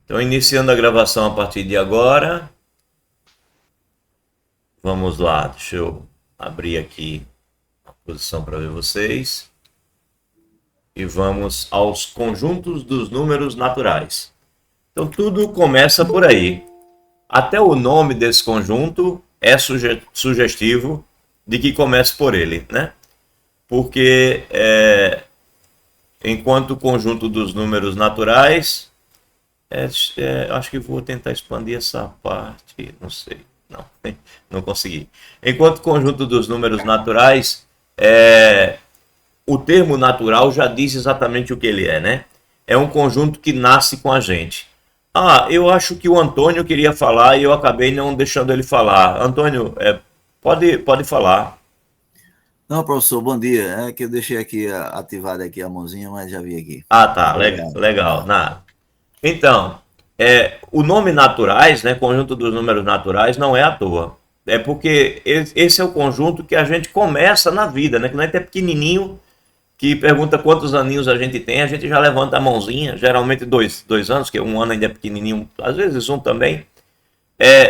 Então, iniciando a gravação a partir de agora. Vamos lá, deixa eu abrir aqui a posição para ver vocês. E vamos aos conjuntos dos números naturais. Então, tudo começa por aí. Até o nome desse conjunto é sugestivo de que comece por ele, né? Porque, enquanto conjunto dos números naturais, acho que vou tentar expandir essa parte, não sei, não, não consegui. Enquanto conjunto dos números naturais, o termo natural já diz exatamente o que ele é, né? É um conjunto que nasce com a gente. Ah, eu acho que o Antônio queria falar e eu acabei não deixando ele falar. Antônio, pode falar. Não, professor, bom dia. É que eu deixei aqui ativada aqui a mãozinha, mas já vi aqui. Ah, tá, Obrigado. legal. Então, o nome naturais, né, conjunto dos números naturais, não é à toa. É porque esse é o conjunto que a gente começa na vida, né? Que não é até pequenininho, que pergunta quantos aninhos a gente já levanta a mãozinha, geralmente dois anos, que um ano ainda é pequenininho, às vezes um também.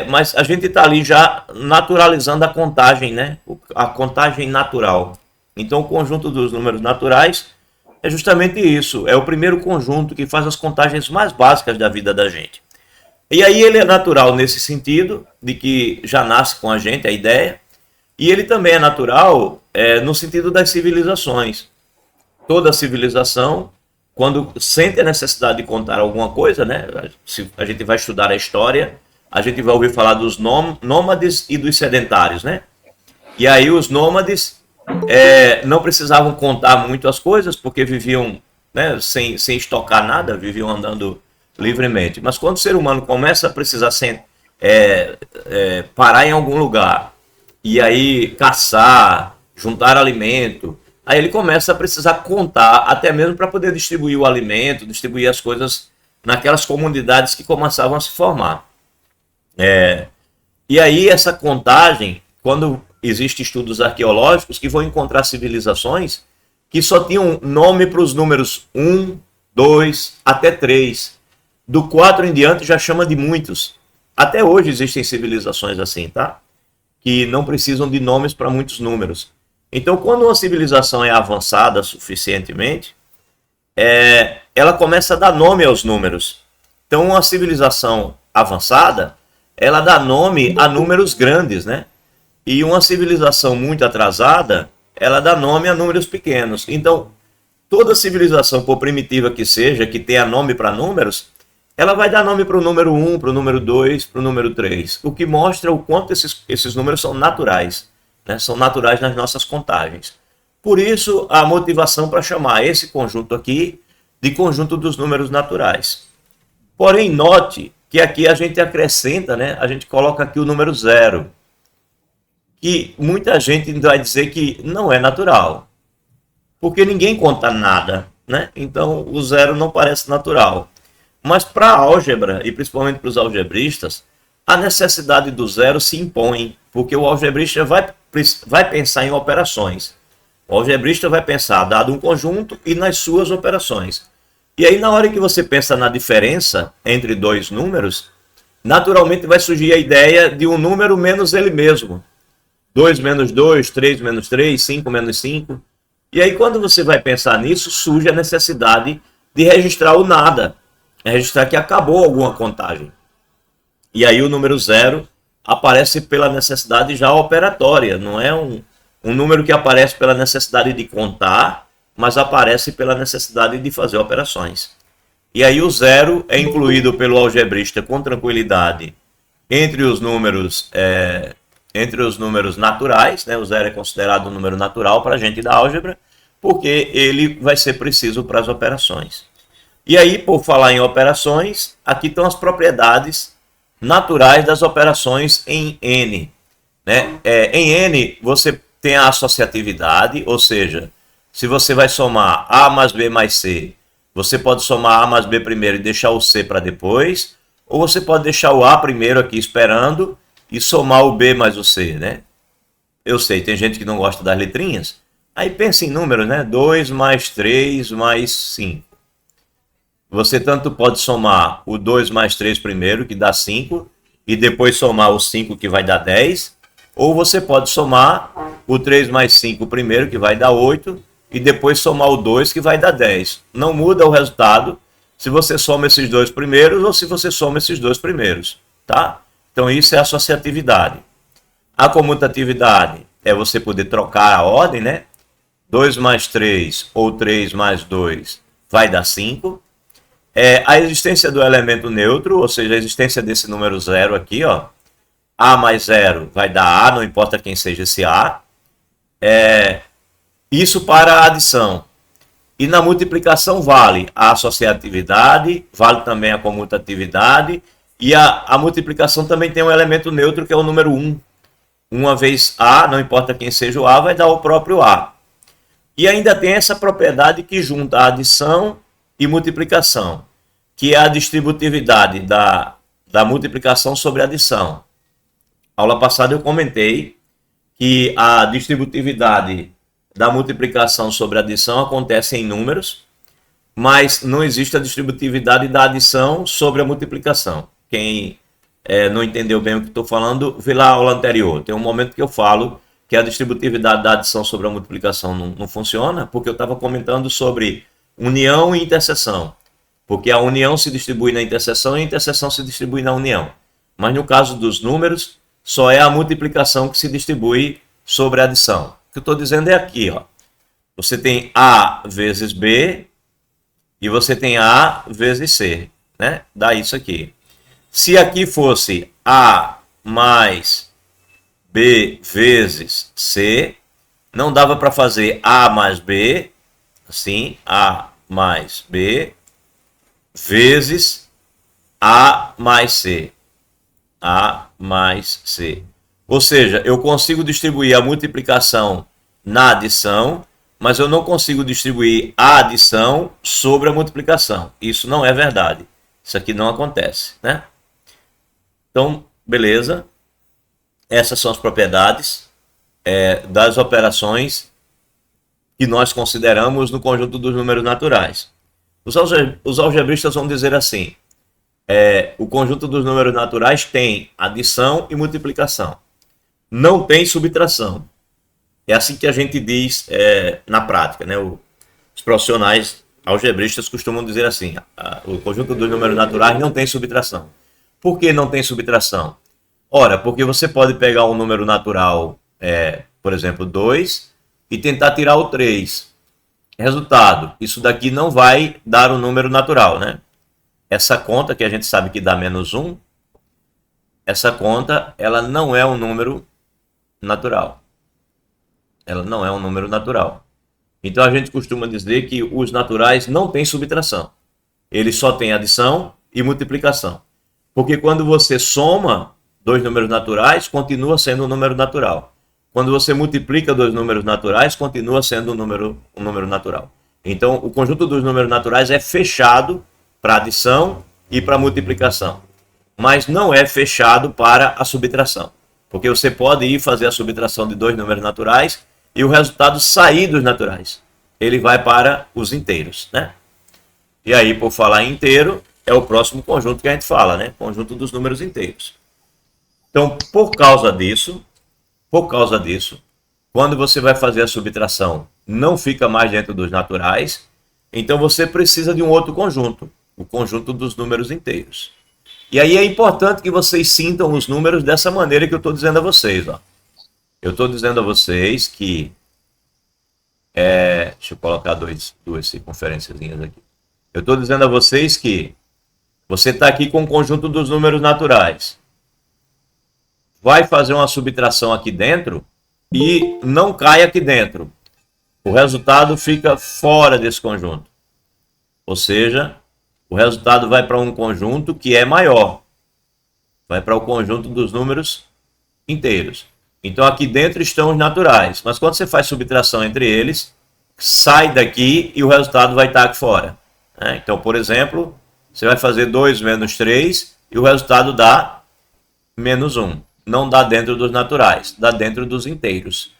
Mas a gente está ali já naturalizando a contagem, né? A contagem natural. Então, o conjunto dos números naturais é justamente isso. É o primeiro conjunto que faz as contagens mais básicas da vida da gente. E aí ele é natural nesse sentido, de que já nasce com a gente a ideia, e ele também é natural no sentido das civilizações. Toda civilização, quando sente a necessidade de contar alguma coisa, né? Se a gente vai estudar a história, a gente vai ouvir falar dos nômades e dos sedentários, né? E aí os nômades não precisavam contar muito as coisas, porque viviam, né, sem estocar nada, viviam andando livremente. Mas quando o ser humano começa a precisar parar em algum lugar, e aí caçar, juntar alimento, aí ele começa a precisar contar, até mesmo para poder distribuir o alimento, distribuir as coisas naquelas comunidades que começavam a se formar. E aí essa contagem, quando existem estudos arqueológicos que vão encontrar civilizações que só tinham nome para os números um, 2, até 3. Do 4 em diante já chama de muitos. Até hoje existem civilizações assim, tá? Que não precisam de nomes para muitos números. Então, quando uma civilização é avançada suficientemente, ela começa a dar nome aos números. Então, uma civilização avançada, ela dá nome a números grandes, né? E uma civilização muito atrasada, ela dá nome a números pequenos. Então, toda civilização, por primitiva que seja, que tenha nome para números, ela vai dar nome para o número um, para o número 2, para o número 3. O que mostra o quanto esses números são naturais, né? São naturais nas nossas contagens. Por isso, a motivação para chamar esse conjunto aqui de conjunto dos números naturais. Porém, note que aqui a gente acrescenta, né? A gente coloca aqui o número zero, que muita gente vai dizer que não é natural, porque ninguém conta nada, né? Então o zero não parece natural. Mas para a álgebra, e principalmente para os algebristas, a necessidade do zero se impõe, porque o algebrista vai pensar em operações. O algebrista vai pensar dado um conjunto e nas suas operações. E aí, na hora que você pensa na diferença entre dois números, naturalmente vai surgir a ideia de um número menos ele mesmo. 2 menos 2, 3 menos 3, 5 menos 5. E aí, quando você vai pensar nisso, surge a necessidade de registrar o nada. Registrar que acabou alguma contagem. E aí o número zero aparece pela necessidade já operatória. Não é um número que aparece pela necessidade de contar, mas aparece pela necessidade de fazer operações. E aí o zero é incluído pelo algebrista com tranquilidade entre os números naturais, né? O zero é considerado um número natural para a gente da álgebra, porque ele vai ser preciso para as operações. E aí, por falar em operações, aqui estão as propriedades naturais das operações em N. Né? Em N, você tem a associatividade, ou seja, se você vai somar A mais B mais C, você pode somar A mais B primeiro e deixar o C para depois, ou você pode deixar o A primeiro aqui esperando e somar o B mais o C, né? Eu sei, tem gente que não gosta das letrinhas. Aí pensa em números, né? 2 mais 3 mais 5. você tanto pode somar o 2 mais 3 primeiro, que dá 5, e depois somar o 5, que vai dar 10, ou você pode somar o 3 mais 5 primeiro, que vai dar 8, e depois somar o 2, que vai dar 10. Não muda o resultado se você soma esses dois primeiros ou se você soma esses dois primeiros, tá? Então isso é associatividade. A comutatividade é você poder trocar a ordem, né? 2 mais 3 ou 3 mais 2 vai dar 5. A existência do elemento neutro, ou seja, a existência desse número 0 aqui, ó. A mais 0 vai dar A, não importa quem seja esse A. Isso para a adição. E na multiplicação vale a associatividade, vale também a comutatividade, e a multiplicação também tem um elemento neutro que é o número 1. Uma vez A, não importa quem seja o A, vai dar o próprio A. E ainda tem essa propriedade que junta a adição e multiplicação, que é a distributividade da multiplicação sobre a adição. Aula passada eu comentei que a distributividade da multiplicação sobre a adição acontece em números, mas não existe a distributividade da adição sobre a multiplicação. Quem não entendeu bem o que estou falando, vê lá a aula anterior. Tem um momento que eu falo que a distributividade da adição sobre a multiplicação não funciona, porque eu estava comentando sobre união e interseção. Porque a união se distribui na interseção e a interseção se distribui na união. Mas no caso dos números, só é a multiplicação que se distribui sobre a adição. O que eu estou dizendo é aqui, ó. Você tem A vezes B e você tem A vezes C, né? Dá isso aqui. Se aqui fosse A mais B vezes C, não dava para fazer A mais B, assim, A mais B vezes A mais C. A mais C. Ou seja, eu consigo distribuir a multiplicação na adição, mas eu não consigo distribuir a adição sobre a multiplicação. Isso não é verdade. Isso aqui não acontece, né? Então, beleza. Essas são as propriedades das operações que nós consideramos no conjunto dos números naturais. Os algebristas vão dizer assim: o conjunto dos números naturais tem adição e multiplicação. Não tem subtração. É assim que a gente diz na prática, né? Os profissionais algebristas costumam dizer assim: o conjunto dos números naturais não tem subtração. Por que não tem subtração? Ora, porque você pode pegar um número natural, por exemplo, 2, e tentar tirar o 3. Resultado, isso daqui não vai dar um número natural, né? Essa conta que a gente sabe que dá menos 1, essa conta, ela não é um número natural. Ela não é um número natural. Então a gente costuma dizer que os naturais não têm subtração. Eles só têm adição e multiplicação. Porque quando você soma dois números naturais, continua sendo um número natural. Quando você multiplica dois números naturais, continua sendo um número natural. Então o conjunto dos números naturais é fechado para adição e para multiplicação, mas não é fechado para a subtração, porque você pode ir fazer a subtração de dois números naturais e o resultado sair dos naturais. Ele vai para os inteiros, né? E aí, por falar em inteiro, é o próximo conjunto que a gente fala, né? Conjunto dos números inteiros. Então, por causa disso, quando você vai fazer a subtração, não fica mais dentro dos naturais, então você precisa de um outro conjunto, o conjunto dos números inteiros. E aí é importante que vocês sintam os números dessa maneira que eu estou dizendo a vocês, ó. Eu estou dizendo a vocês que... deixa eu colocar duas circunferênciazinhas aqui. Eu estou dizendo a vocês que você está aqui com o conjunto dos números naturais. Vai fazer uma subtração aqui dentro e não cai aqui dentro. O resultado fica fora desse conjunto. Ou seja, o resultado vai para um conjunto que é maior. Vai para o conjunto dos números inteiros. Então aqui dentro estão os naturais. Mas quando você faz subtração entre eles, sai daqui e o resultado vai estar aqui fora. Então, por exemplo, você vai fazer 2 menos 3 e o resultado dá menos 1. Não dá dentro dos naturais, dá dentro dos inteiros.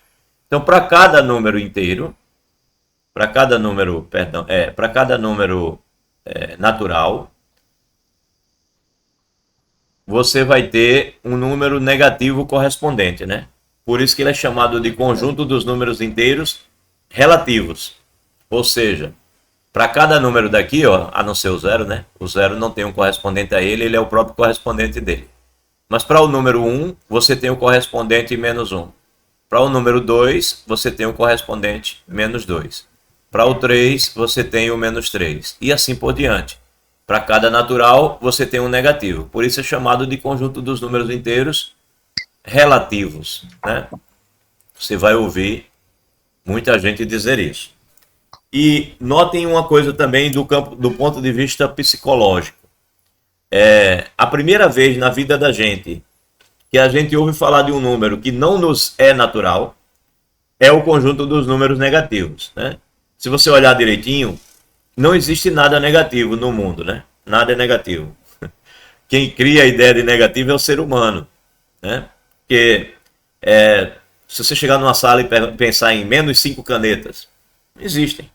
Então, para cada número inteiro, para cada número natural, você vai ter um número negativo correspondente, né? Por isso que ele é chamado de conjunto dos números inteiros relativos. Ou seja, para cada número daqui, ó, a não ser o zero, né? O zero não tem um correspondente a ele, ele é o próprio correspondente dele. Mas para o número 1, você tem o correspondente menos 1. Para o número 2, você tem o correspondente menos 2. Para o 3, você tem o menos 3. E assim por diante. Para cada natural, você tem um negativo. Por isso é chamado de conjunto dos números inteiros relativos, né? Você vai ouvir muita gente dizer isso. E notem uma coisa também do ponto de vista psicológico. A primeira vez na vida da gente que a gente ouve falar de um número que não nos é natural é o conjunto dos números negativos, né? Se você olhar direitinho, não existe nada negativo no mundo, né? Nada é negativo. Quem cria a ideia de negativo é o ser humano, né? Porque se você chegar numa sala e pensar em menos 5 canetas, não existem,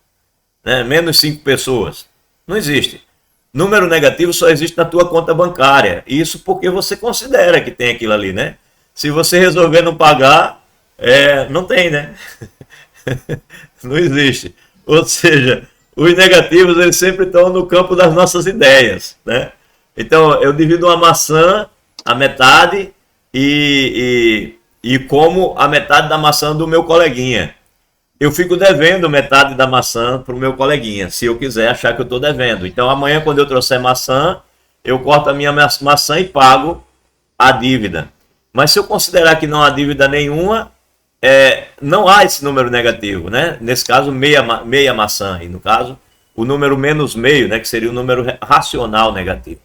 né? Menos 5 pessoas, não existe. Número negativo só existe na tua conta bancária. Isso porque você considera que tem aquilo ali, né? Se você resolver não pagar, não tem, né? Não existe. Ou seja, os negativos eles sempre estão no campo das nossas ideias, né? Então eu divido uma maçã a metade e como a metade da maçã do meu coleguinha. Eu fico devendo metade da maçã para o meu coleguinha, se eu quiser achar que eu estou devendo. Então amanhã, quando eu trouxer maçã, eu corto a minha maçã e pago a dívida. Mas se eu considerar que não há dívida nenhuma, não há esse número negativo, né? Nesse caso, meia maçã. E no caso, o número menos meio, né? Que seria o número racional negativo.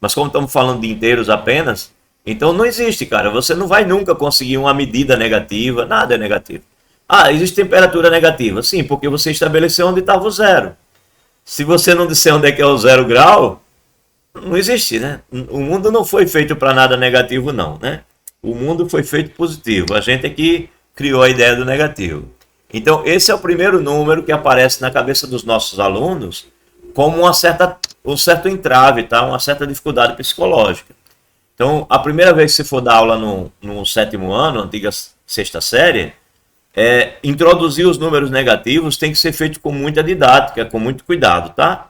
Mas como estamos falando de inteiros apenas, então não existe, cara. Você não vai nunca conseguir uma medida negativa, nada é negativo. Ah, existe temperatura negativa? Sim, porque você estabeleceu onde estava o zero. Se você não disser onde é que é o 0 grau, não existe, né? O mundo não foi feito para nada negativo, não, né? O mundo foi feito positivo. A gente é que criou a ideia do negativo. Então, esse é o primeiro número que aparece na cabeça dos nossos alunos como um certo entrave, tá? Uma certa dificuldade psicológica. Então, a primeira vez que você for dar aula no sétimo ano, antiga sexta série, introduzir os números negativos tem que ser feito com muita didática, com muito cuidado, tá?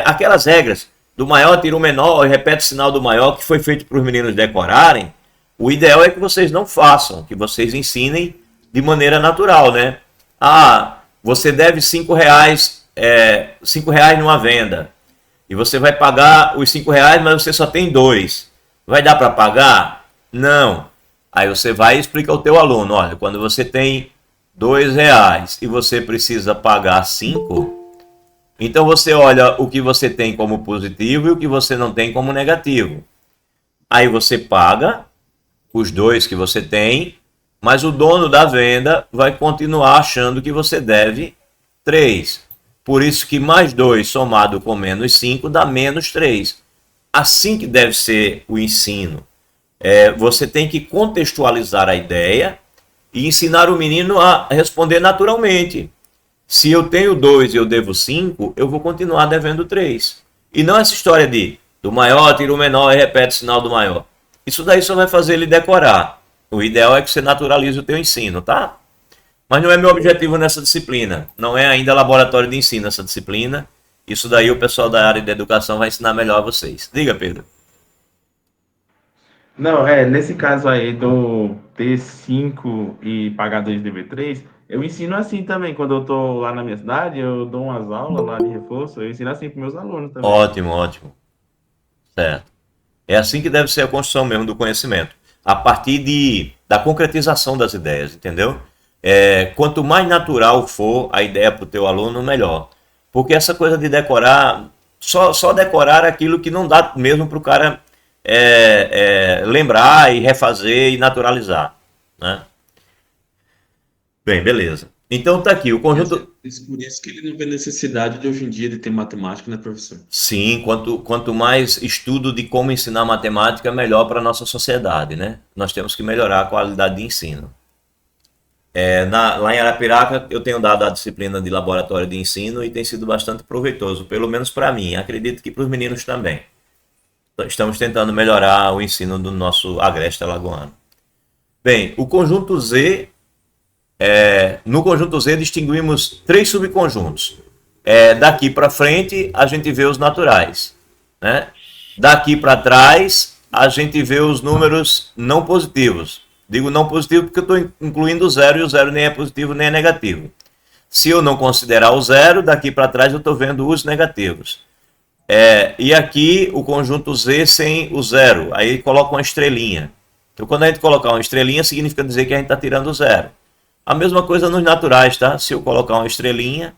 Aquelas regras do maior tira o menor e repete o sinal do maior que foi feito para os meninos decorarem, o ideal é que vocês não façam, que vocês ensinem de maneira natural, né? Ah, você deve R$5, R$5 numa venda e você vai pagar os R$5, mas você só tem 2. Vai dar para pagar? Não. Aí você vai e explica ao teu aluno, olha, quando você tem R$2 e você precisa pagar 5, então você olha o que você tem como positivo e o que você não tem como negativo. Aí você paga os 2 que você tem, mas o dono da venda vai continuar achando que você deve 3. Por isso que mais 2 somado com menos 5 dá menos 3. Assim que deve ser o ensino. Você tem que contextualizar a ideia e ensinar o menino a responder naturalmente. Se eu tenho 2 e eu devo 5, eu vou continuar devendo 3. E não essa história de do maior tira o menor e repete o sinal do maior. Isso daí só vai fazer ele decorar. O ideal é que você naturalize o teu ensino, tá? Mas não é meu objetivo nessa disciplina. Não é ainda laboratório de ensino essa disciplina. Isso daí o pessoal da área de educação vai ensinar melhor a vocês. Diga, Pedro. Não, nesse caso aí do T5 e pagar 2 DB3, eu ensino assim também. Quando eu tô lá na minha cidade, eu dou umas aulas lá de reforço, eu ensino assim para meus alunos também. Ótimo, ótimo. Certo. É assim que deve ser a construção mesmo do conhecimento. A partir da concretização das ideias, entendeu? Quanto mais natural for a ideia para o teu aluno, melhor. Porque essa coisa de decorar, só decorar aquilo que não dá mesmo para o cara lembrar e refazer e naturalizar, né? Bem, beleza. Então tá aqui o conjunto. Por isso que ele não vê necessidade de hoje em dia de ter matemática, né, professor? Sim, quanto mais estudo de como ensinar matemática, melhor para a nossa sociedade, né? Nós temos que melhorar a qualidade de ensino. Lá em Arapiraca, eu tenho dado a disciplina de laboratório de ensino e tem sido bastante proveitoso, pelo menos para mim. Acredito que para os meninos também. Estamos tentando melhorar o ensino do nosso agreste alagoano. Bem, o conjunto Z, no conjunto Z distinguimos 3 subconjuntos. Daqui para frente, a gente vê os naturais, né? Daqui para trás, a gente vê os números não positivos. Digo não positivo porque eu estou incluindo o zero e o zero nem é positivo nem é negativo. Se eu não considerar o zero, daqui para trás eu estou vendo os negativos. E aqui o conjunto Z sem o zero, aí coloca uma estrelinha. Então quando a gente colocar uma estrelinha, significa dizer que a gente está tirando o zero. A mesma coisa nos naturais, tá? Se eu colocar uma estrelinha,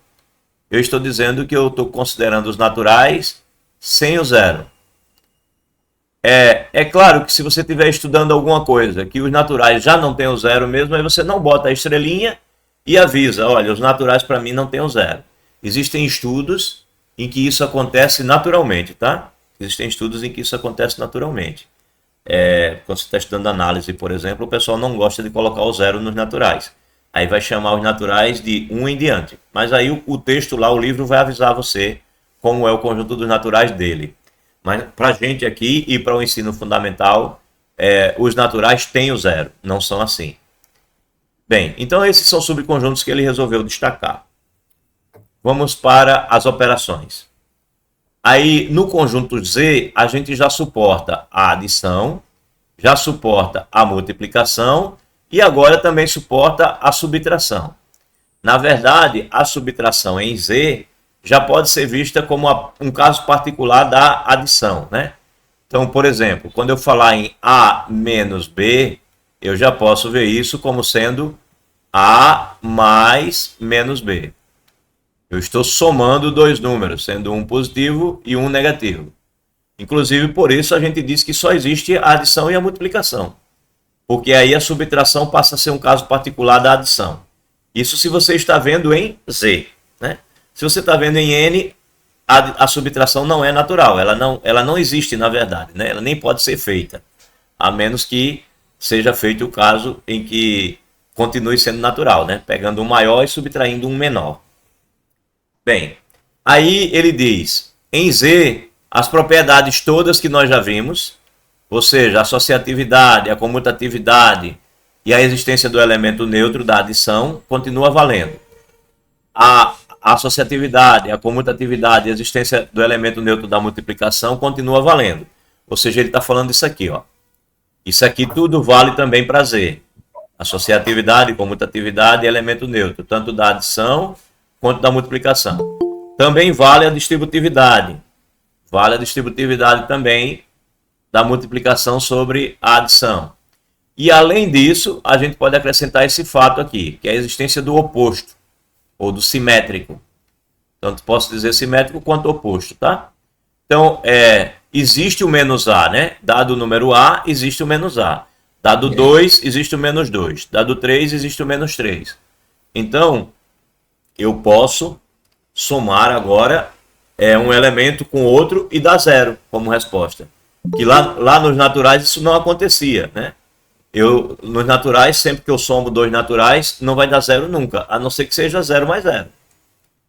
eu estou dizendo que eu estou considerando os naturais sem o zero. É claro que se você estiver estudando alguma coisa que os naturais já não tem o zero mesmo, aí você não bota a estrelinha e avisa, olha, os naturais para mim não tem o zero. Existem estudos em que isso acontece naturalmente, tá? Existem estudos em que isso acontece naturalmente. Quando você está estudando análise, por exemplo, o pessoal não gosta de colocar o zero nos naturais. Aí vai chamar os naturais de 1 em diante. Mas aí o texto lá, o livro, vai avisar você como é o conjunto dos naturais dele. Mas para a gente aqui e para o ensino fundamental, os naturais têm o zero, não são assim. Bem, então esses são subconjuntos que ele resolveu destacar. Vamos para as operações. Aí no conjunto Z, a gente já suporta a adição, já suporta a multiplicação e agora também suporta a subtração. Na verdade, a subtração em Z já pode ser vista como um caso particular da adição, né? Então, por exemplo, quando eu falar em A menos B, eu já posso ver isso como sendo A mais menos B. Eu estou somando dois números, sendo um positivo e um negativo. Inclusive, por isso a gente diz que só existe a adição e a multiplicação. Porque aí a subtração passa a ser um caso particular da adição. Isso se você está vendo em Z, né? Se você está vendo em N, a subtração não é natural, ela não existe na verdade, né? Ela nem pode ser feita, a menos que seja feito o caso em que continue sendo natural, né? Pegando um maior e subtraindo um menor. Bem, aí ele diz, em Z, as propriedades todas que nós já vimos, ou seja, a associatividade, a comutatividade e a existência do elemento neutro da adição, continua valendo. A associatividade, a comutatividade e a existência do elemento neutro da multiplicação continua valendo. Ou seja, ele está falando isso aqui, ó. Isso aqui tudo vale também para Z. Associatividade, comutatividade e elemento neutro, tanto da adição quanto da multiplicação. Também vale a distributividade. Vale a distributividade também da multiplicação sobre a adição. E além disso, a gente pode acrescentar esse fato aqui, que é a existência do oposto, ou do simétrico. Tanto posso dizer simétrico quanto oposto, tá? Então, existe o menos A, né? Dado o número A, existe o menos A. Dado 2, existe o menos 2. Dado 3, existe o menos 3. Então, eu posso somar agora um elemento com outro e dar zero como resposta. Que lá nos naturais isso não acontecia, né? Nos naturais, sempre que eu somo dois naturais, não vai dar zero nunca, a não ser que seja 0 mais 0.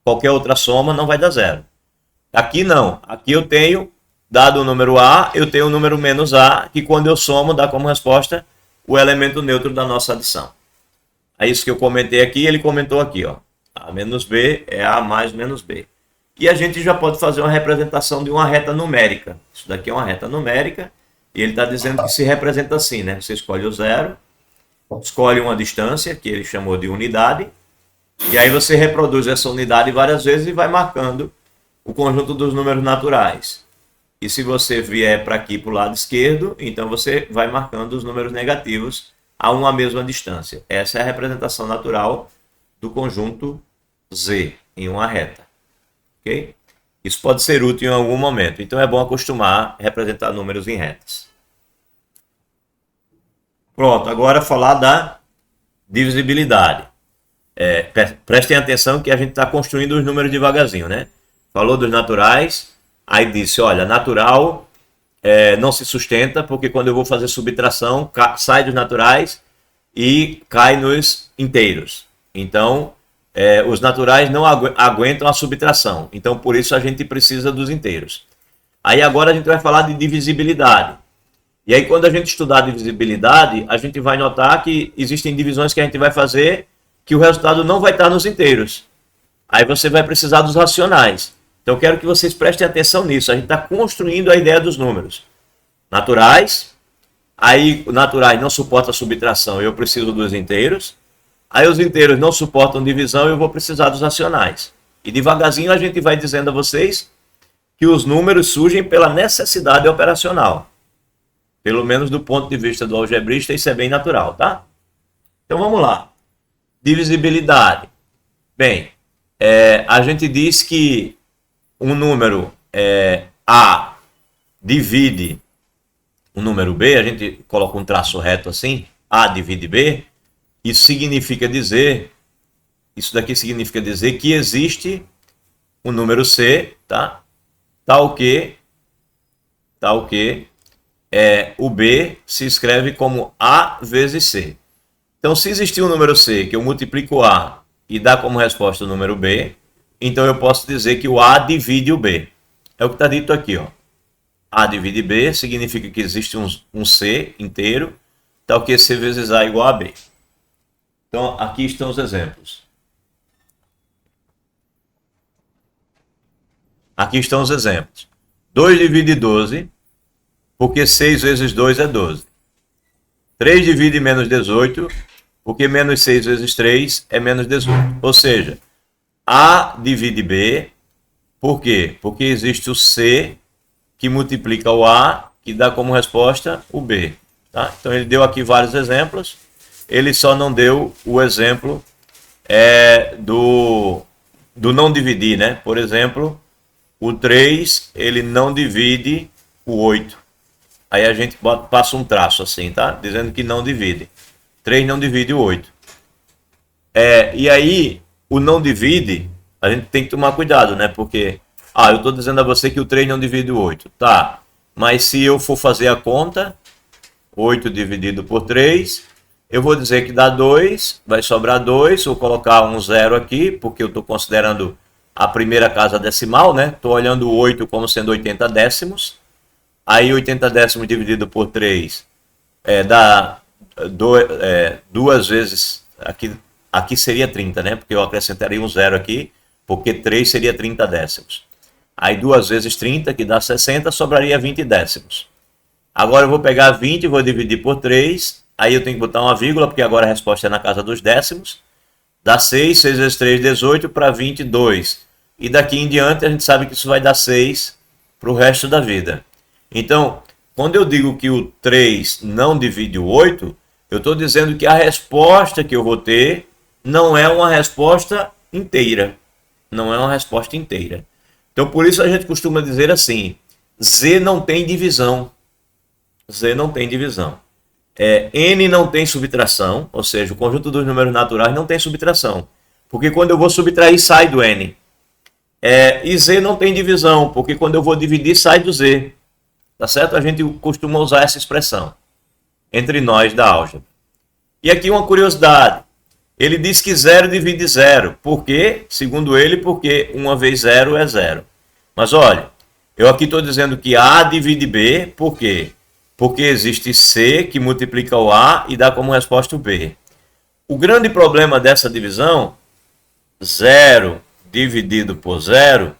Qualquer outra soma não vai dar zero. Aqui não. Aqui eu tenho, dado o número A, eu tenho o número menos A, que quando eu somo dá como resposta o elemento neutro da nossa adição. É isso que eu comentei aqui, ele comentou aqui, ó. A menos B é A mais menos B. E a gente já pode fazer uma representação de uma reta numérica. Isso daqui é uma reta numérica. E ele está dizendo que se representa assim, né? Você escolhe o zero, escolhe uma distância, que ele chamou de unidade, e aí você reproduz essa unidade várias vezes e vai marcando o conjunto dos números naturais. E se você vier para aqui, para o lado esquerdo, então você vai marcando os números negativos a uma mesma distância. Essa é a representação natural do conjunto Z em uma reta. Ok? Isso pode ser útil em algum momento. Então é bom acostumar a representar números em retas. Pronto, agora falar da divisibilidade. Prestem atenção que a gente está construindo os números devagarzinho, né? Falou dos naturais, aí disse, olha, natural não se sustenta, porque quando eu vou fazer subtração, sai dos naturais e cai nos inteiros. Então, os naturais não aguentam a subtração. Então, por isso a gente precisa dos inteiros. Aí agora a gente vai falar de divisibilidade. E aí quando a gente estudar a divisibilidade, a gente vai notar que existem divisões que a gente vai fazer que o resultado não vai estar nos inteiros. Aí você vai precisar dos racionais. Então eu quero que vocês prestem atenção nisso. A gente está construindo a ideia dos números. Naturais, aí naturais não suportam subtração, eu preciso dos inteiros. Aí os inteiros não suportam divisão, eu vou precisar dos racionais. E devagarzinho a gente vai dizendo a vocês que os números surgem pela necessidade operacional. Pelo menos do ponto de vista do algebrista, isso é bem natural, tá? Então vamos lá. Divisibilidade. Bem, a gente diz que um número A divide um número B, a gente coloca um traço reto assim, A divide B, isso daqui significa dizer que existe um número C, tá? Tal que o B se escreve como A vezes C. Então, se existir um número C que eu multiplico A e dá como resposta o número B, então eu posso dizer que o A divide o B. É o que está dito aqui, ó. A divide B significa que existe um C inteiro, tal que C vezes A igual a B. Então, aqui estão os exemplos. Aqui estão os exemplos. 2 divide 12, porque 6 vezes 2 é 12. 3 divide menos 18, porque menos 6 vezes 3 é menos 18. Ou seja, A divide B, por quê? Porque existe o C que multiplica o A, que dá como resposta o B. Tá? Então ele deu aqui vários exemplos, ele só não deu o exemplo do não dividir, né? Por exemplo, o 3, ele não divide o 8. Aí a gente passa um traço assim, tá? Dizendo que não divide. 3 não divide o 8. E aí, o não divide, a gente tem que tomar cuidado, né? Porque, eu estou dizendo a você que o 3 não divide o 8. Tá, mas se eu for fazer a conta, 8 dividido por 3, eu vou dizer que dá 2, vai sobrar 2, vou colocar um 0 aqui, porque eu estou considerando a primeira casa decimal, né? Estou olhando o 8 como sendo 80 décimos. Aí 80 décimos dividido por 3 dá 2 vezes, aqui seria 30, né? Porque eu acrescentaria um 0 aqui, porque 3 seria 30 décimos. Aí 2 vezes 30, que dá 60, sobraria 20 décimos. Agora eu vou pegar 20 e vou dividir por 3, aí eu tenho que botar uma vírgula, porque agora a resposta é na casa dos décimos. Dá 6, 6 vezes 3, 18, para 22. E daqui em diante a gente sabe que isso vai dar 6 para o resto da vida. Então, quando eu digo que o 3 não divide o 8, eu estou dizendo que a resposta que eu vou ter não é uma resposta inteira. Não é uma resposta inteira. Então, por isso a gente costuma dizer assim, Z não tem divisão. Z não tem divisão. N não tem subtração, ou seja, o conjunto dos números naturais não tem subtração. Porque quando eu vou subtrair, sai do N. E Z não tem divisão, porque quando eu vou dividir, sai do Z. Tá certo? A gente costuma usar essa expressão entre nós da álgebra. E aqui uma curiosidade. Ele diz que 0 divide 0. Por quê? Segundo ele, porque 1 vezes 0 é 0. Mas olha, eu aqui estou dizendo que A divide B. Por quê? Porque existe C que multiplica o A e dá como resposta o B. O grande problema dessa divisão, 0 dividido por 0,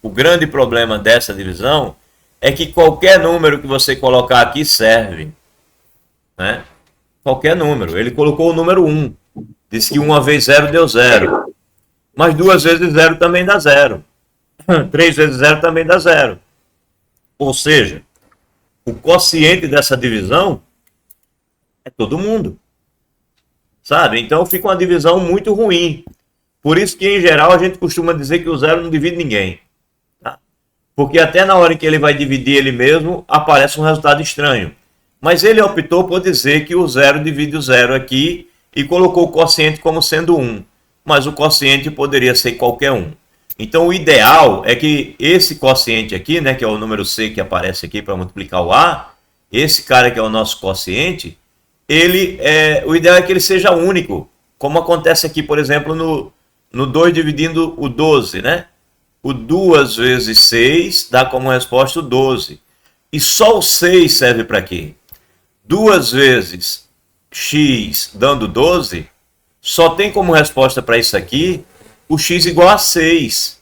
o grande problema dessa divisão é que qualquer número que você colocar aqui serve. Né? Qualquer número. Ele colocou o número 1. Disse que 1 vezes 0 deu 0. Mas 2 vezes 0 também dá 0. 3 vezes 0 também dá 0. Ou seja, o quociente dessa divisão é todo mundo. Sabe? Então fica uma divisão muito ruim. Por isso que, em geral, a gente costuma dizer que o 0 não divide ninguém. Porque até na hora em que ele vai dividir ele mesmo, aparece um resultado estranho. Mas ele optou por dizer que o 0 divide o 0 aqui e colocou o quociente como sendo 1. Mas o quociente poderia ser qualquer um. Então o ideal é que esse quociente aqui, né, que é o número C que aparece aqui para multiplicar o A, esse cara que é o nosso quociente, o ideal é que ele seja único, como acontece aqui, por exemplo, no 2 dividindo o 12, né? O 2 vezes 6 dá como resposta o 12. E só o 6 serve para quê? 2 vezes x dando 12, só tem como resposta para isso aqui o x igual a 6.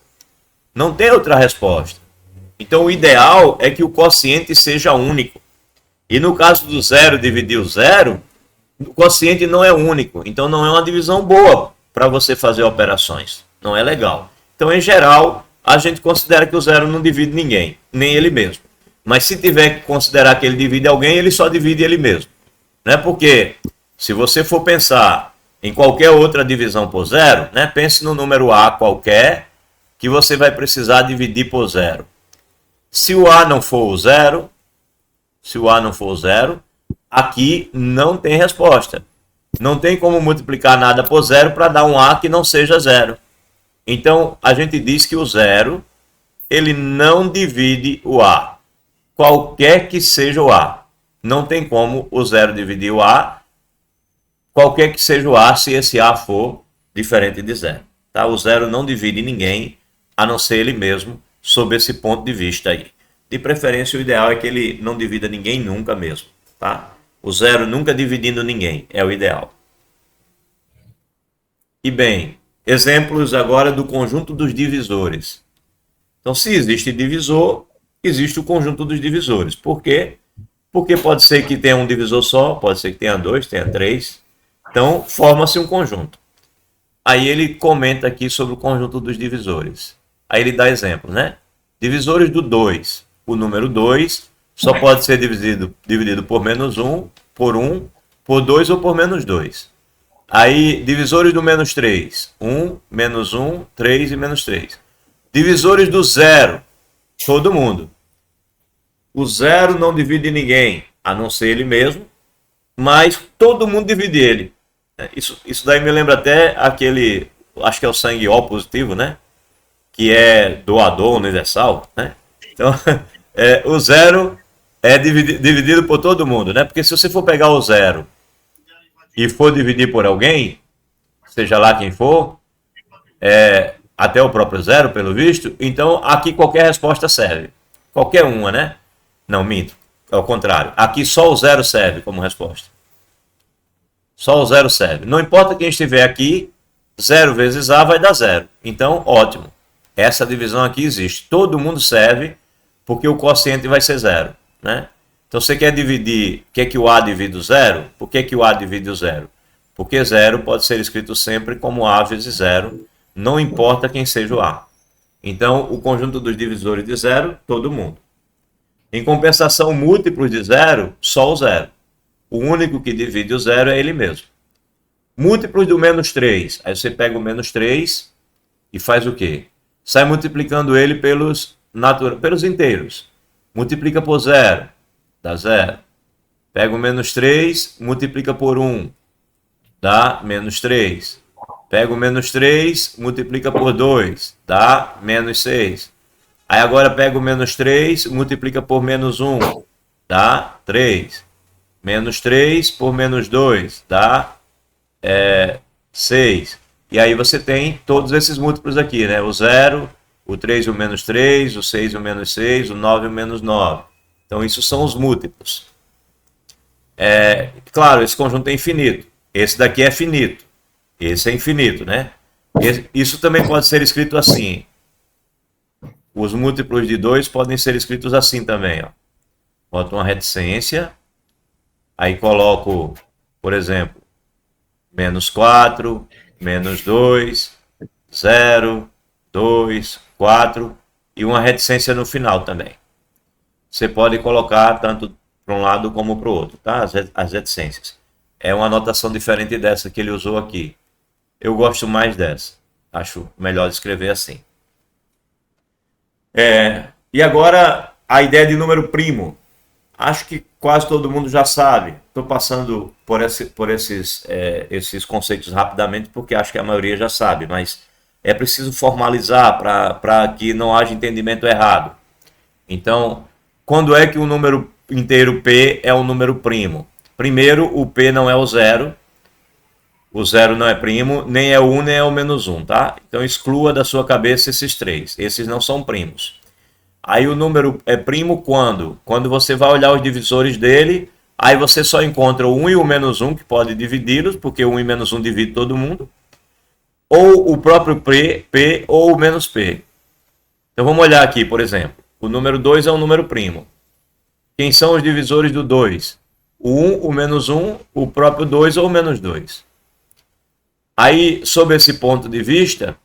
Não tem outra resposta. Então o ideal é que o quociente seja único. E no caso do 0 dividir o 0, o quociente não é único. Então não é uma divisão boa para você fazer operações. Não é legal. Então, em geral, a gente considera que o 0 não divide ninguém, nem ele mesmo. Mas se tiver que considerar que ele divide alguém, ele só divide ele mesmo. Né? Porque se você for pensar em qualquer outra divisão por 0, né? Pense no número A qualquer que você vai precisar dividir por 0. Se o A não for o 0, aqui não tem resposta. Não tem como multiplicar nada por 0 para dar um A que não seja 0. Então, a gente diz que o 0, ele não divide o A. Qualquer que seja o A. Não tem como o 0 dividir o A, qualquer que seja o A, se esse A for diferente de 0. Tá? O 0 não divide ninguém, a não ser ele mesmo, sob esse ponto de vista aí. De preferência, o ideal é que ele não divida ninguém nunca mesmo. Tá? O 0 nunca dividindo ninguém é o ideal. E bem, exemplos agora do conjunto dos divisores. Então, se existe divisor, existe o conjunto dos divisores. Por quê? Porque pode ser que tenha um divisor só, pode ser que tenha 2, tenha 3. Então, forma-se um conjunto. Aí ele comenta aqui sobre o conjunto dos divisores. Aí ele dá exemplo, né? Divisores do 2. O número 2 só pode ser dividido por menos 1, por 1, por 2 ou por menos 2. Aí, divisores do menos 3. 1, menos 1, 3 e menos 3. Divisores do 0. Todo mundo. O 0 não divide ninguém, a não ser ele mesmo, mas todo mundo divide ele. Isso daí me lembra até aquele, acho que é o sangue O positivo, né? Que é doador universal, né? Então, o 0 é dividido por todo mundo, né? Porque se você for pegar o 0 e for dividir por alguém, seja lá quem for, até o próprio 0, pelo visto, então aqui qualquer resposta serve. Qualquer uma, né? Não, minto. Ao contrário. Aqui só o 0 serve como resposta. Só o 0 serve. Não importa quem estiver aqui, 0 vezes A vai dar 0. Então, ótimo. Essa divisão aqui existe. Todo mundo serve, porque o quociente vai ser 0, né? Então, você quer dividir, quer que o A divida o 0? Por que o A divide o 0? Porque 0 pode ser escrito sempre como A vezes 0, não importa quem seja o A. Então, o conjunto dos divisores de 0, todo mundo. Em compensação, múltiplos de 0, só o 0. O único que divide o 0 é ele mesmo. Múltiplos do menos 3. Aí você pega o menos 3 e faz o quê? Sai multiplicando ele pelos inteiros. Multiplica por 0. Dá 0. Pega o menos 3, multiplica por 1. Dá menos 3. Pega o menos 3, multiplica por 2. Dá menos 6. Aí agora pega o menos 3, multiplica por menos 1. Dá 3. Menos 3 por menos 2. Dá 6. E aí você tem todos esses múltiplos aqui, né? O 0, o 3 e o menos 3, o 6 e o menos 6, o 9 e o menos 9. Então, isso são os múltiplos. Claro, esse conjunto é infinito. Esse daqui é finito. Esse é infinito, né? Isso também pode ser escrito assim. Os múltiplos de 2 podem ser escritos assim também. Ó. Boto uma reticência. Aí coloco, por exemplo, menos 4, menos 2, 0, 2, 4 e uma reticência no final também. Você pode colocar tanto para um lado como para o outro, tá? As reticências. É uma anotação diferente dessa que ele usou aqui. Eu gosto mais dessa. Acho melhor escrever assim. E agora a ideia de número primo. Acho que quase todo mundo já sabe. Estou passando por esses conceitos rapidamente porque acho que a maioria já sabe, mas é preciso formalizar para que não haja entendimento errado. Então, quando é que um número inteiro P é um número primo? Primeiro, o P não é o zero não é primo, nem é o 1, nem é o menos 1, tá? Então exclua da sua cabeça esses três, esses não são primos. Aí o número é primo quando? Quando você vai olhar os divisores dele, aí você só encontra o 1 e o menos 1, que pode dividi-los, porque o 1 e menos 1 divide todo mundo, ou o próprio P ou o menos P. Então vamos olhar aqui, por exemplo, o número 2 é um número primo. Quem são os divisores do 2? O 1, o menos 1, o próprio 2 ou o menos 2. Aí, sob esse ponto de vista,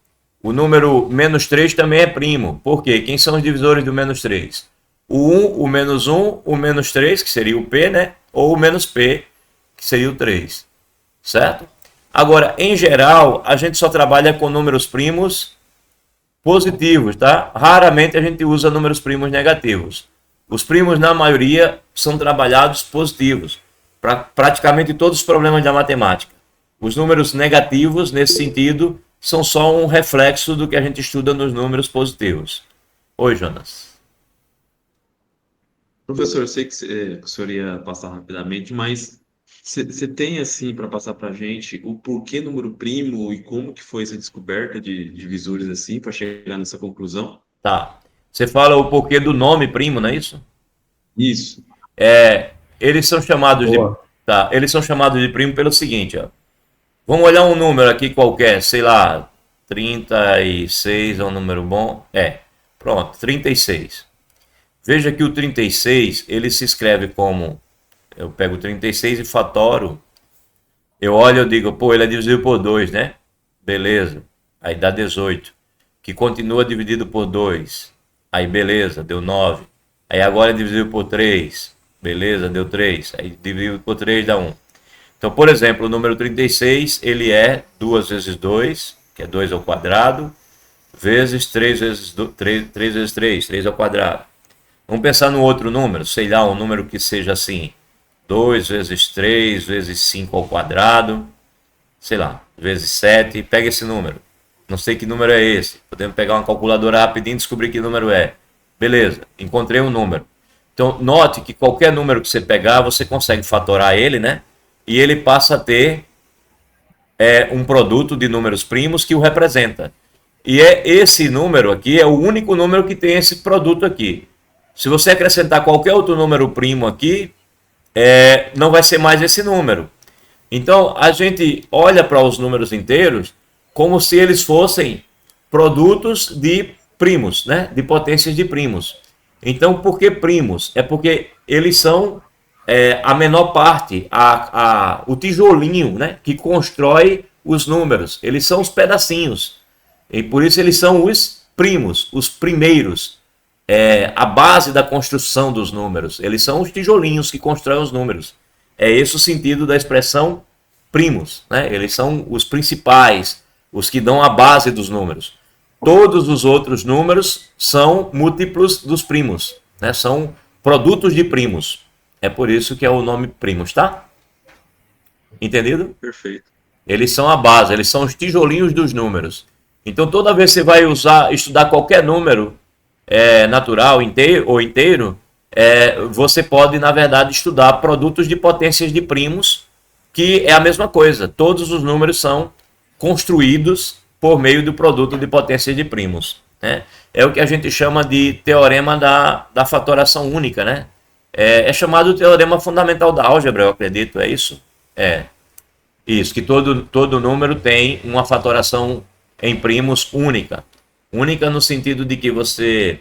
o número menos 3 também é primo. Por quê? Quem são os divisores do menos 3? O 1, o menos 1, o menos 3, que seria o P, né? Ou o menos P, que seria o 3. Certo? Agora, em geral, a gente só trabalha com números primos positivos, tá? Raramente a gente usa números primos negativos. Os primos, na maioria, são trabalhados positivos. Para praticamente todos os problemas da matemática. Os números negativos, nesse sentido, são só um reflexo do que a gente estuda nos números positivos. Oi, Jonas. Professor, eu sei que o senhor ia passar rapidamente, mas você tem, assim, para passar para a gente o porquê número primo e como que foi essa descoberta de divisores assim, para chegar nessa conclusão? Tá. Você fala o porquê do nome primo, não é isso? Isso. Eles são chamados eles são chamados de primo pelo seguinte, ó. Vamos olhar um número aqui qualquer, sei lá, 36 é um número bom? Pronto, 36. Veja que o 36, ele se escreve como, eu pego 36 e fatoro, eu olho e eu digo, pô, ele é dividido por 2, né? Beleza, aí dá 18, que continua dividido por 2, aí beleza, deu 9, aí agora é dividido por 3, beleza, deu 3, aí dividido por 3 dá 1. Então, por exemplo, o número 36, ele é 2 vezes 2, que é 2 ao quadrado, vezes 3 vezes 3 ao quadrado. Vamos pensar no outro número, sei lá, um número que seja assim, 2 vezes 3 vezes 5 ao quadrado, sei lá, vezes 7, pega esse número. Não sei que número é esse, podemos pegar uma calculadora rapidinho e descobrir que número é. Beleza, encontrei um número. Então, note que qualquer número que você pegar, você consegue fatorar ele, né? E ele passa a ter um produto de números primos que o representa. E esse número aqui é o único número que tem esse produto aqui. Se você acrescentar qualquer outro número primo aqui, não vai ser mais esse número. Então, a gente olha para os números inteiros como se eles fossem produtos de primos, né? De potências de primos. Então, por que primos? É porque eles são a menor parte, o tijolinho, né, que constrói os números. Eles são os pedacinhos. E por isso eles são os primos, os primeiros. A base da construção dos números. Eles são os tijolinhos que constroem os números. É esse o sentido da expressão primos, né? Eles são os principais, os que dão a base dos números. Todos os outros números são múltiplos dos primos, né? São produtos de primos. É por isso que é o nome primos, tá? Entendido? Perfeito. Eles são a base, eles são os tijolinhos dos números. Então, toda vez que você vai estudar qualquer número natural inteiro, você pode, na verdade, estudar produtos de potências de primos, que é a mesma coisa. Todos os números são construídos por meio do produto de potências de primos, né? É o que a gente chama de teorema da fatoração única, né? É chamado teorema fundamental da álgebra, eu acredito, é isso? Isso, que todo número tem uma fatoração em primos única. Única no sentido de que você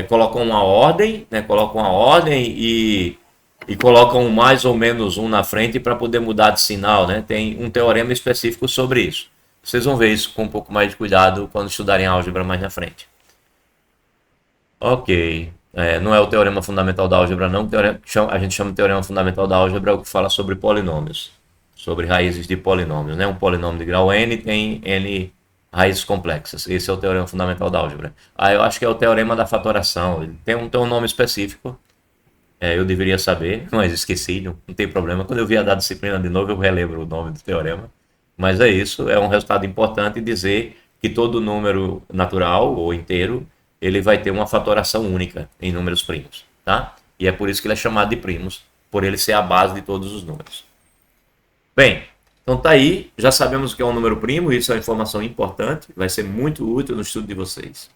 coloca uma ordem, né? Coloca uma ordem e coloca um mais ou menos um na frente para poder mudar de sinal, né? Tem um teorema específico sobre isso. Vocês vão ver isso com um pouco mais de cuidado quando estudarem álgebra mais na frente. Ok. Não é o teorema fundamental da álgebra, não. A gente chama de teorema fundamental da álgebra o que fala sobre polinômios, sobre raízes de polinômios, né? Um polinômio de grau n tem n raízes complexas. Esse é o teorema fundamental da álgebra. Eu acho que é o teorema da fatoração. Ele tem um nome específico. Eu deveria saber, mas esqueci, não tem problema. Quando eu vier da disciplina de novo, eu relembro o nome do teorema. Mas é isso, é um resultado importante dizer que todo número natural ou inteiro ele vai ter uma fatoração única em números primos, tá? E é por isso que ele é chamado de primos, por ele ser a base de todos os números. Bem, então tá aí, já sabemos o que é um número primo, isso é uma informação importante, vai ser muito útil no estudo de vocês.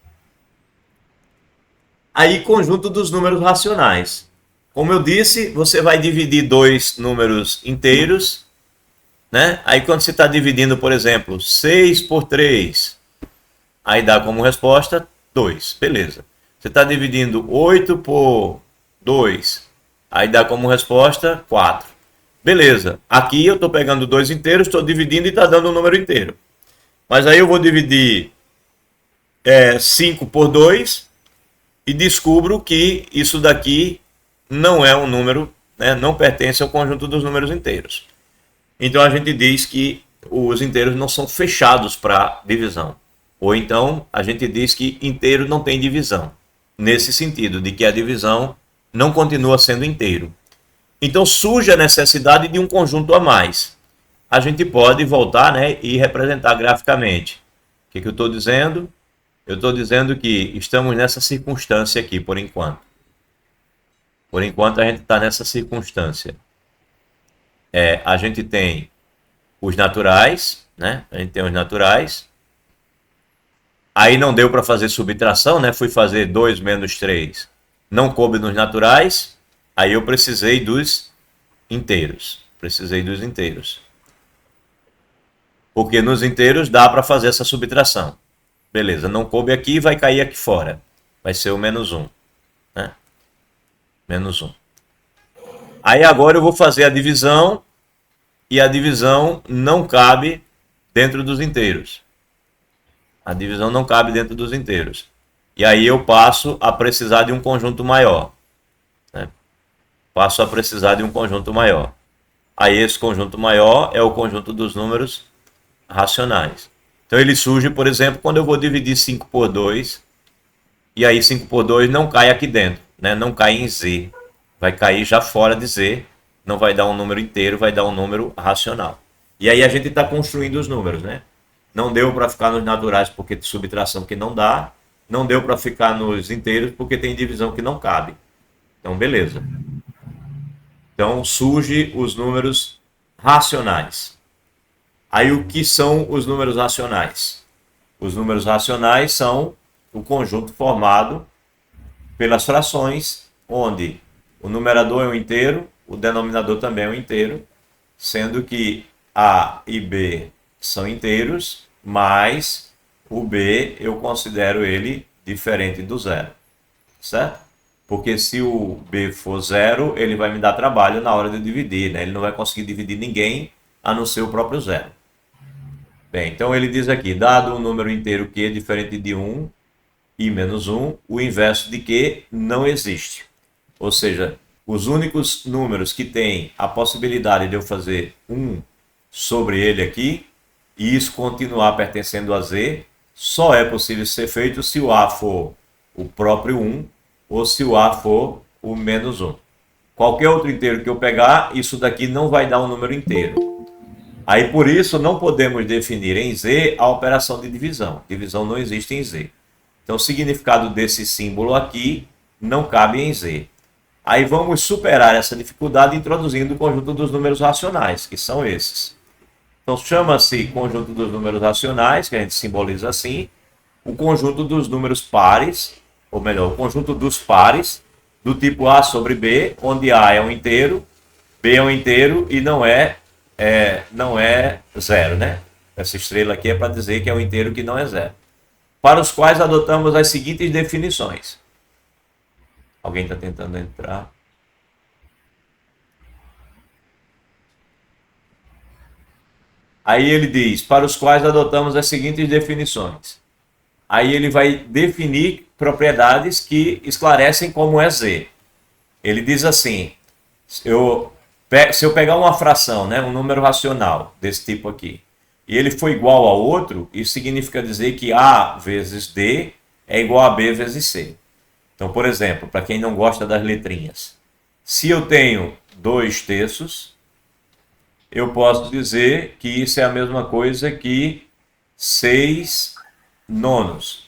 Aí, conjunto dos números racionais. Como eu disse, você vai dividir dois números inteiros, né? Aí quando você está dividindo, por exemplo, 6 por 3, aí dá como resposta 2, beleza. Você está dividindo 8 por 2, aí dá como resposta 4. Beleza, aqui eu estou pegando dois inteiros, estou dividindo e está dando um número inteiro. Mas aí eu vou dividir 5 por 2 e descubro que isso daqui não é um número, né, não pertence ao conjunto dos números inteiros. Então a gente diz que os inteiros não são fechados para divisão. Ou então a gente diz que inteiro não tem divisão. Nesse sentido, de que a divisão não continua sendo inteiro. Então surge a necessidade de um conjunto a mais. A gente pode voltar, né, e representar graficamente. O que eu estou dizendo? Eu estou dizendo que estamos nessa circunstância aqui, por enquanto. Por enquanto a gente está nessa circunstância. A gente tem os naturais, né? A gente tem os naturais. Aí não deu para fazer subtração, né? Fui fazer 2 menos 3. Não coube nos naturais. Aí eu precisei dos inteiros. Porque nos inteiros dá para fazer essa subtração. Beleza, não coube aqui, vai cair aqui fora. Vai ser o menos 1. Né? Menos 1. Aí agora eu vou fazer a divisão. E a divisão não cabe dentro dos inteiros. A divisão não cabe dentro dos inteiros. E aí eu passo a precisar de um conjunto maior. Né? Passo a precisar de um conjunto maior. Aí esse conjunto maior é o conjunto dos números racionais. Então ele surge, por exemplo, quando eu vou dividir 5 por 2. E aí 5 por 2 não cai aqui dentro. Né? Não cai em Z. Vai cair já fora de Z. Não vai dar um número inteiro, vai dar um número racional. E aí a gente está construindo os números, né? Não deu para ficar nos naturais porque tem subtração que não dá. Não deu para ficar nos inteiros porque tem divisão que não cabe. Então, beleza. Então, surge os números racionais. Aí, o que são os números racionais? Os números racionais são o conjunto formado pelas frações, onde o numerador é um inteiro, o denominador também é um inteiro, sendo que A e B são inteiros, mas o B eu considero ele diferente do zero, certo? Porque se o B for zero, ele vai me dar trabalho na hora de dividir, né? Ele não vai conseguir dividir ninguém a não ser o próprio zero. Bem, então ele diz aqui, dado um número inteiro que é diferente de 1 e menos 1, o inverso de que não existe. Ou seja, os únicos números que têm a possibilidade de eu fazer 1 sobre ele aqui, e isso continuar pertencendo a Z, só é possível ser feito se o A for o próprio 1 ou se o A for o menos 1. Qualquer outro inteiro que eu pegar, isso daqui não vai dar um número inteiro. Aí por isso não podemos definir em Z a operação de divisão. Divisão não existe em Z. Então o significado desse símbolo aqui não cabe em Z. Aí vamos superar essa dificuldade introduzindo o conjunto dos números racionais, que são esses. Então chama-se conjunto dos números racionais, que a gente simboliza assim, o conjunto dos números pares, ou melhor, o conjunto dos pares, do tipo A sobre B, onde A é um inteiro, B é um inteiro e não é zero, né? Essa estrela aqui é para dizer que é um inteiro que não é zero. Para os quais adotamos as seguintes definições. Alguém está tentando entrar? Aí ele diz, para os quais adotamos as seguintes definições. Aí ele vai definir propriedades que esclarecem como é Z. Ele diz assim, se eu pegar uma fração, né, um número racional desse tipo aqui, e ele for igual ao outro, isso significa dizer que A vezes D é igual a B vezes C. Então, por exemplo, para quem não gosta das letrinhas, se eu tenho 2/3, eu posso dizer que isso é a mesma coisa que 6/9.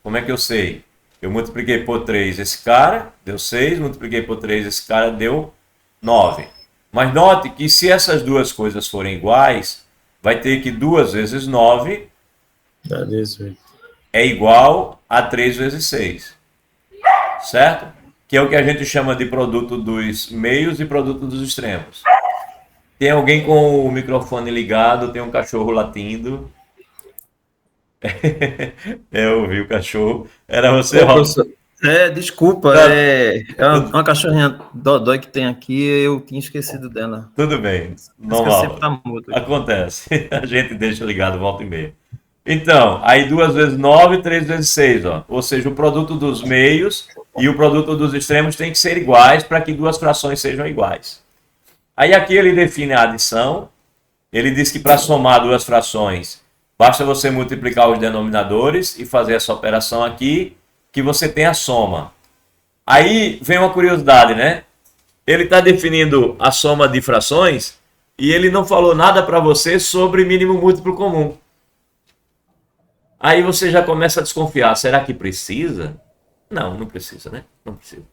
Como é que eu sei? Eu multipliquei por 3 esse cara, deu 6, multipliquei por 3 esse cara, deu 9. Mas note que se essas duas coisas forem iguais, vai ter que 2 vezes 9 Dá 18. é igual a 3 vezes 6. Certo? Que é o que a gente chama de produto dos meios e produto dos extremos. Tem alguém com o microfone ligado, tem um cachorro latindo. Eu ouvi o cachorro. Era você, Ô, Robson? professor, desculpa, uma cachorrinha dodói que tem aqui, eu tinha esquecido dela. Tudo bem, Esqueci normal. que tá mudo aqui. Acontece. A gente deixa ligado volta e meia. Então, aí 2 vezes 9, 3 vezes 6, ó. Ou seja, o produto dos meios e o produto dos extremos tem que ser iguais para que duas frações sejam iguais. Aí aqui ele define a adição. Ele diz que para somar duas frações, basta você multiplicar os denominadores e fazer essa operação aqui, que você tem a soma. Aí vem uma curiosidade, né? Ele está definindo a soma de frações e ele não falou nada para você sobre mínimo múltiplo comum. Aí você já começa a desconfiar. Será que precisa? Não, não precisa, né? Não precisa.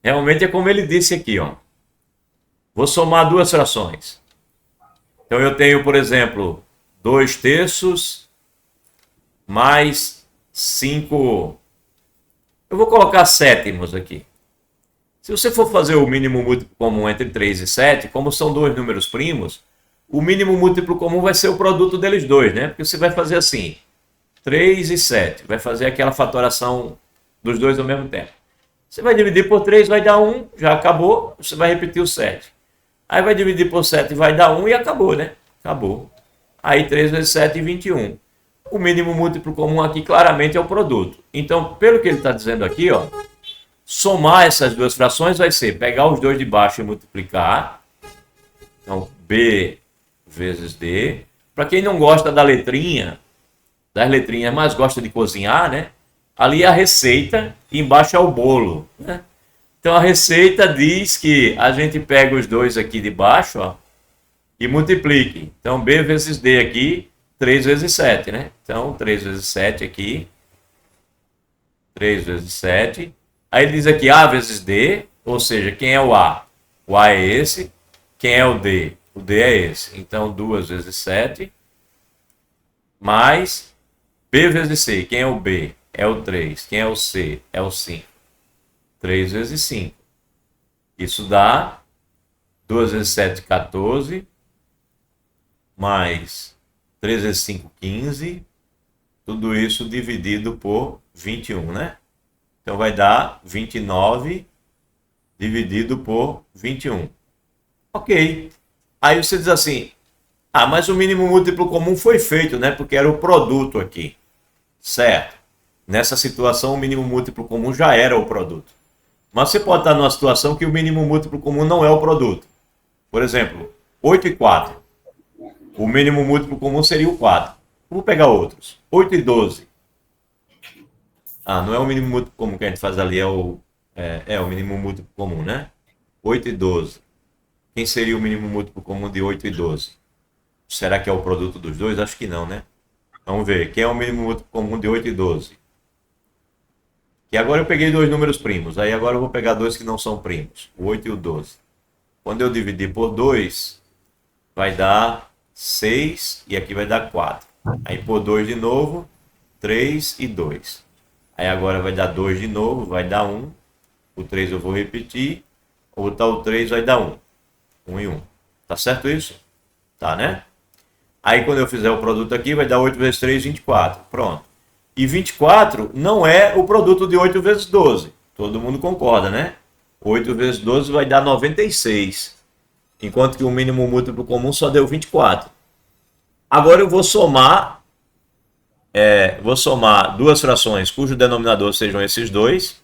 Realmente é como ele disse aqui, ó. Vou somar duas frações. Então eu tenho, por exemplo, 2 terços mais 5... Eu vou colocar sétimos aqui. Se você for fazer o mínimo múltiplo comum entre 3 e 7, como são dois números primos, o mínimo múltiplo comum vai ser o produto deles dois, né? Porque você vai fazer assim, 3 e 7. Vai fazer aquela fatoração dos dois ao mesmo tempo. Você vai dividir por 3, vai dar 1, já acabou, você vai repetir o 7. Aí vai dividir por 7, vai dar 1 e acabou, né? Acabou. Aí 3 vezes 7, 21. O mínimo múltiplo comum aqui claramente é o produto. Então, pelo que ele está dizendo aqui, ó, somar essas duas frações vai ser pegar os dois de baixo e multiplicar. Então, B vezes D. Para quem não gosta da letrinha, das letrinhas, mas gosta de cozinhar, né? Ali é a receita e embaixo é o bolo, né? Então a receita diz que a gente pega os dois aqui de baixo, ó, e multiplique. Então B vezes D aqui, 3 vezes 7, né? Então 3 vezes 7 aqui, 3 vezes 7. Aí ele diz aqui A vezes D, ou seja, quem é o A? O A é esse. Quem é o D? O D é esse. Então 2 vezes 7, mais B vezes C. Quem é o B? É o 3. Quem é o C? É o 5. 3 vezes 5. Isso dá 2 vezes 7, 14. Mais 3 vezes 5, 15. Tudo isso dividido por 21, né? Então vai dar 29 dividido por 21. Ok. Aí você diz assim, mas o mínimo múltiplo comum foi feito, né? Porque era o produto aqui. Certo. Nessa situação, o mínimo múltiplo comum já era o produto. Mas você pode estar numa situação que o mínimo múltiplo comum não é o produto. Por exemplo, 8 e 4. O mínimo múltiplo comum seria o 4. Vou pegar outros. 8 e 12. Não é o mínimo múltiplo comum que a gente faz ali, é o mínimo múltiplo comum, né? 8 e 12. Quem seria o mínimo múltiplo comum de 8 e 12? Será que é o produto dos dois? Acho que não, né? Vamos ver. Quem é o mínimo múltiplo comum de 8 e 12? Que agora eu peguei dois números primos. Aí agora eu vou pegar dois que não são primos. O 8 e o 12. Quando eu dividir por 2, vai dar 6 e aqui vai dar 4. Aí por 2 de novo, 3 e 2. Aí agora vai dar 2 de novo, vai dar 1. O 3 eu vou repetir. Ou botar o 3 vai dar 1. 1 e 1. Tá certo isso? Tá, né? Aí quando eu fizer o produto aqui, vai dar 8 vezes 3, 24. Pronto. E 24 não é o produto de 8 vezes 12. Todo mundo concorda, né? 8 vezes 12 vai dar 96. Enquanto que o mínimo múltiplo comum só deu 24. Agora eu vou somar duas frações cujo denominador sejam esses dois.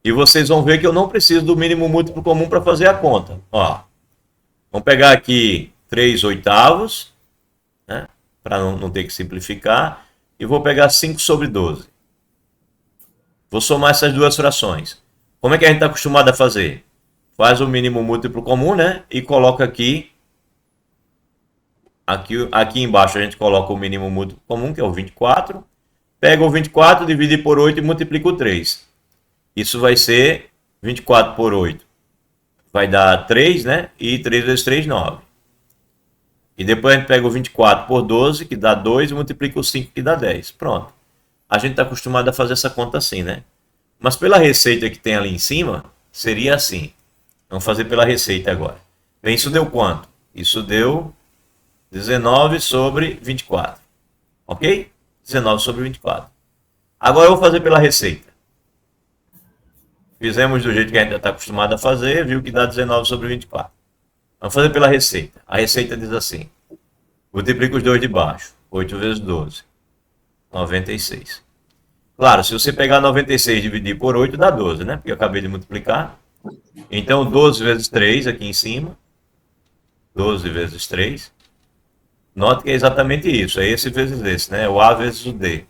E vocês vão ver que eu não preciso do mínimo múltiplo comum para fazer a conta. Ó, vamos pegar aqui 3 oitavos, né? Para não ter que simplificar. E vou pegar 5 sobre 12. Vou somar essas duas frações. Como é que a gente está acostumado a fazer? Faz o mínimo múltiplo comum, né? E coloca aqui embaixo a gente coloca o mínimo múltiplo comum, que é o 24. Pega o 24, divide por 8 e multiplica o 3. Isso vai ser 24 por 8. vai dar 3, né? E 3 vezes 3, 9. E depois a gente pega o 24 por 12, que dá 2, e multiplica o 5, que dá 10. Pronto. A gente está acostumado a fazer essa conta assim, né? Mas pela receita que tem ali em cima, seria assim. Vamos fazer pela receita agora. Bem, isso deu quanto? Isso deu 19 sobre 24. Ok? 19 sobre 24. Agora eu vou fazer pela receita. Fizemos do jeito que a gente já está acostumado a fazer, viu que dá 19 sobre 24. Vamos fazer pela receita. A receita diz assim. Multiplica os dois de baixo. 8 vezes 12. 96. Claro, se você pegar 96 e dividir por 8, dá 12, né? Porque eu acabei de multiplicar. Então, 12 vezes 3 aqui em cima. 12 vezes 3. Note que é exatamente isso. É esse vezes esse, né? O A vezes o D.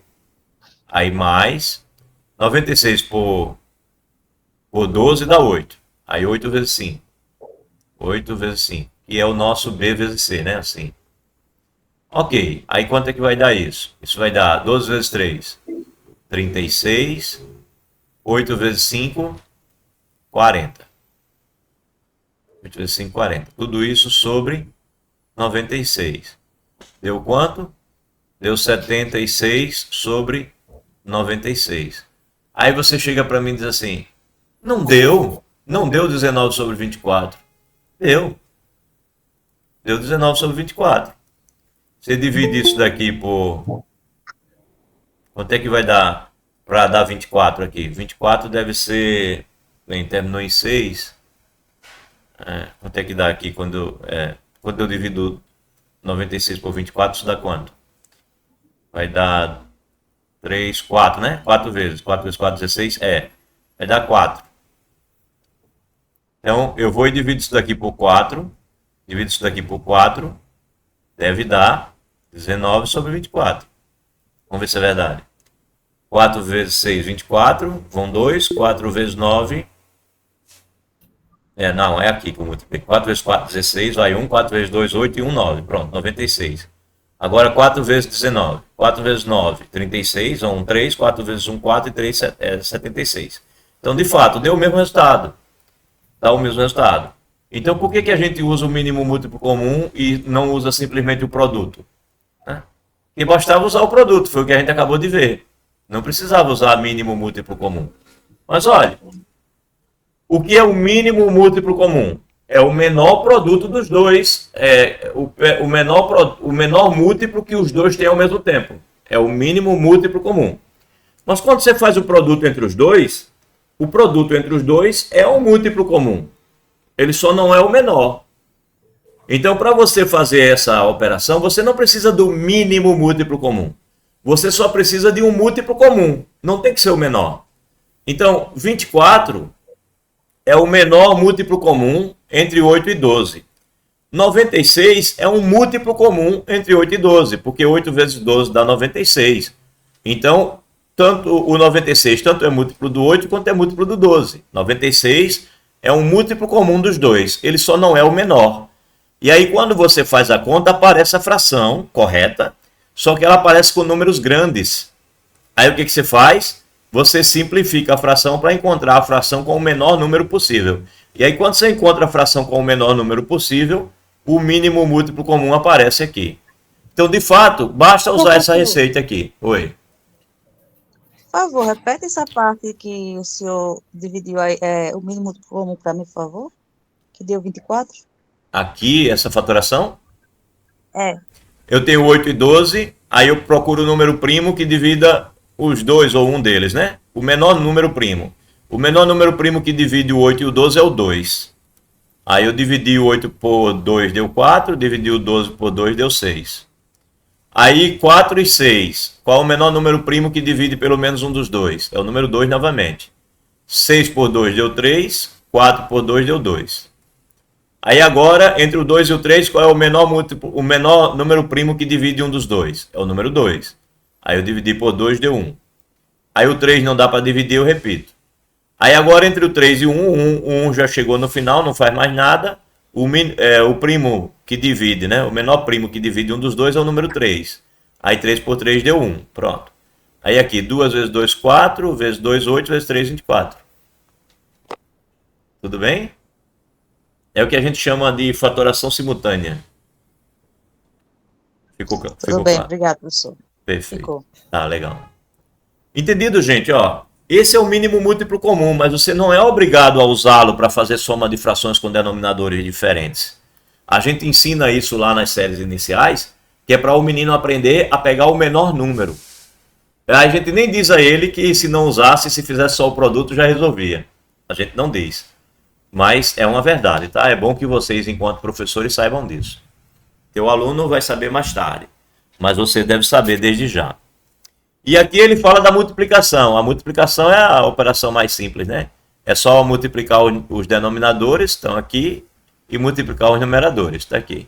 Aí mais 96 por 12 dá 8. Aí 8 vezes 5. 8 vezes 5. E é o nosso B vezes C, né? Assim. Ok. Aí quanto é que vai dar isso? Isso vai dar 12 vezes 3. 36. 8 vezes 5. 40. 8 vezes 5, 40. Tudo isso sobre 96. Deu quanto? Deu 76 sobre 96. Aí você chega para mim e diz assim, não deu 19 sobre 24. Deu 19 sobre 24. Você divide isso daqui por... Quanto é que vai dar para dar 24 aqui? 24 deve ser... Bem, terminou em 6. Quanto é que dá aqui quando eu divido 96 por 24, isso dá quanto? Vai dar 3, 4, né? 4 vezes. 4 vezes 4, 16? Vai dar 4. Então, eu vou e divido isso daqui por 4. Divido isso daqui por 4. Deve dar 19 sobre 24. Vamos ver se é verdade. 4 vezes 6, 24. Vão 2. 4 vezes 9. Não, é aqui que eu multiplico. 4 vezes 4, 16. Vai 1. 4 vezes 2, 8. E 1, 9. Pronto, 96. Agora 4 vezes 19. 4 vezes 9, 36. 1, 3. 4 vezes 1, 4. E 3, 76. Então, de fato, deu o mesmo resultado. Dá o mesmo resultado. Então, por que a gente usa o mínimo múltiplo comum e não usa simplesmente o produto? Porque bastava usar o produto, foi o que a gente acabou de ver. Não precisava usar mínimo múltiplo comum. Mas olha, o que é o mínimo múltiplo comum? É o menor produto dos dois, o menor múltiplo que os dois têm ao mesmo tempo. É o mínimo múltiplo comum. Mas quando você faz o produto entre os dois, o produto entre os dois é um múltiplo comum. Ele só não é o menor. Então, para você fazer essa operação, você não precisa do mínimo múltiplo comum. Você só precisa de um múltiplo comum. Não tem que ser o menor. Então, 24 é o menor múltiplo comum entre 8 e 12. 96 é um múltiplo comum entre 8 e 12, porque 8 vezes 12 dá 96. Então, o 96 tanto é múltiplo do 8 quanto é múltiplo do 12. 96 é um múltiplo comum dos dois, ele só não é o menor. E aí, quando você faz a conta, aparece a fração correta, só que ela aparece com números grandes. Aí, o que você faz? Você simplifica a fração para encontrar a fração com o menor número possível. E aí, quando você encontra a fração com o menor número possível, o mínimo múltiplo comum aparece aqui. Então, de fato, basta usar essa receita aqui. Oi. Por favor, repete essa parte que o senhor dividiu o mínimo comum para mim, por favor. Que deu 24. Aqui, essa fatoração? Eu tenho 8 e 12, aí eu procuro o número primo que divida os dois ou um deles, né? O menor número primo. O menor número primo que divide o 8 e o 12 é o 2. Aí eu dividi o 8 por 2, deu 4. Dividi o 12 por 2, deu 6. Aí 4 e 6. Qual é o menor número primo que divide pelo menos um dos dois? É o número 2 novamente. 6 por 2 deu 3. 4 por 2 deu 2. Aí agora, entre o 2 e o 3, qual é o menor número primo que divide um dos dois? É o número 2. Aí eu dividi por 2, deu 1. Aí o 3 não dá para dividir, eu repito. Aí agora, entre o 3 e o 1, o 1 já chegou no final, não faz mais nada. O primo que divide, né? O menor primo que divide um dos dois é o número 3. Aí 3 por 3 deu 1. Pronto. Aí aqui, 2 vezes 2, 4. Vezes 2, 8. Vezes 3, 24. Tudo bem? É o que a gente chama de fatoração simultânea. Ficou Tudo bem, claro? obrigado, professor. Perfeito. Ficou. Tá, legal. Entendido, gente? Ó, esse é o mínimo múltiplo comum, mas você não é obrigado a usá-lo para fazer soma de frações com denominadores diferentes. A gente ensina isso lá nas séries iniciais, que é para o menino aprender a pegar o menor número. A gente nem diz a ele que se não usasse, se fizesse só o produto, já resolvia. A gente não diz. Mas é uma verdade, tá? É bom que vocês, enquanto professores, saibam disso. Teu aluno vai saber mais tarde, mas você deve saber desde já. E aqui ele fala da multiplicação. A multiplicação é a operação mais simples, né? É só multiplicar os denominadores, estão aqui, e multiplicar os numeradores, está aqui.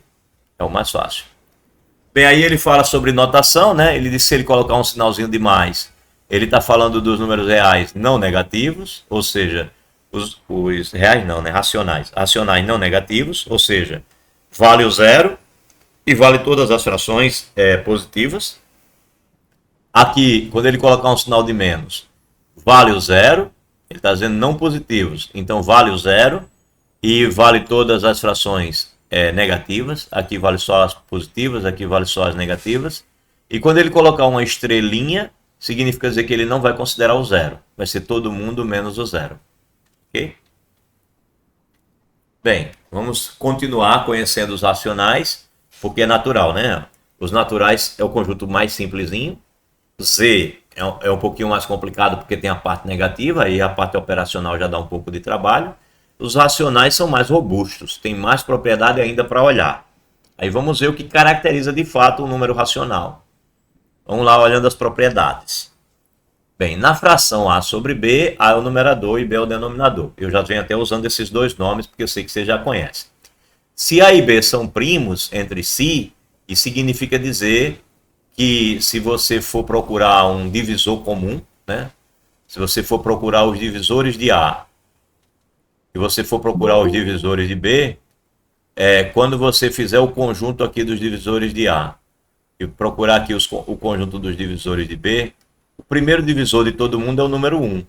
É o mais fácil. Bem, aí ele fala sobre notação, né? Ele diz que se ele colocar um sinalzinho de mais, ele está falando dos números reais não negativos, ou seja, os reais não, né? Racionais. Racionais não negativos, ou seja, vale o zero e vale todas as frações positivas. Aqui, quando ele colocar um sinal de menos, vale o zero, ele está dizendo não positivos, então vale o zero e vale todas as frações negativas. Aqui vale só as positivas, aqui vale só as negativas. E quando ele colocar uma estrelinha, significa dizer que ele não vai considerar o zero, vai ser todo mundo menos o zero. Ok? Bem, vamos continuar conhecendo os racionais, porque é natural, né? Os naturais é o conjunto mais simplesinho. Z é um pouquinho mais complicado porque tem a parte negativa e a parte operacional já dá um pouco de trabalho. Os racionais são mais robustos, tem mais propriedade ainda para olhar. Aí vamos ver o que caracteriza de fato o número racional. Vamos lá olhando as propriedades. Bem, na fração A sobre B, A é o numerador e B é o denominador. Eu já venho até usando esses dois nomes porque eu sei que você já conhece. Se A e B são primos entre si, isso significa dizer que se você for procurar um divisor comum, né? Se você for procurar os divisores de A e você for procurar os divisores de B, quando você fizer o conjunto aqui dos divisores de A e procurar aqui o conjunto dos divisores de B, o primeiro divisor de todo mundo é o número 1.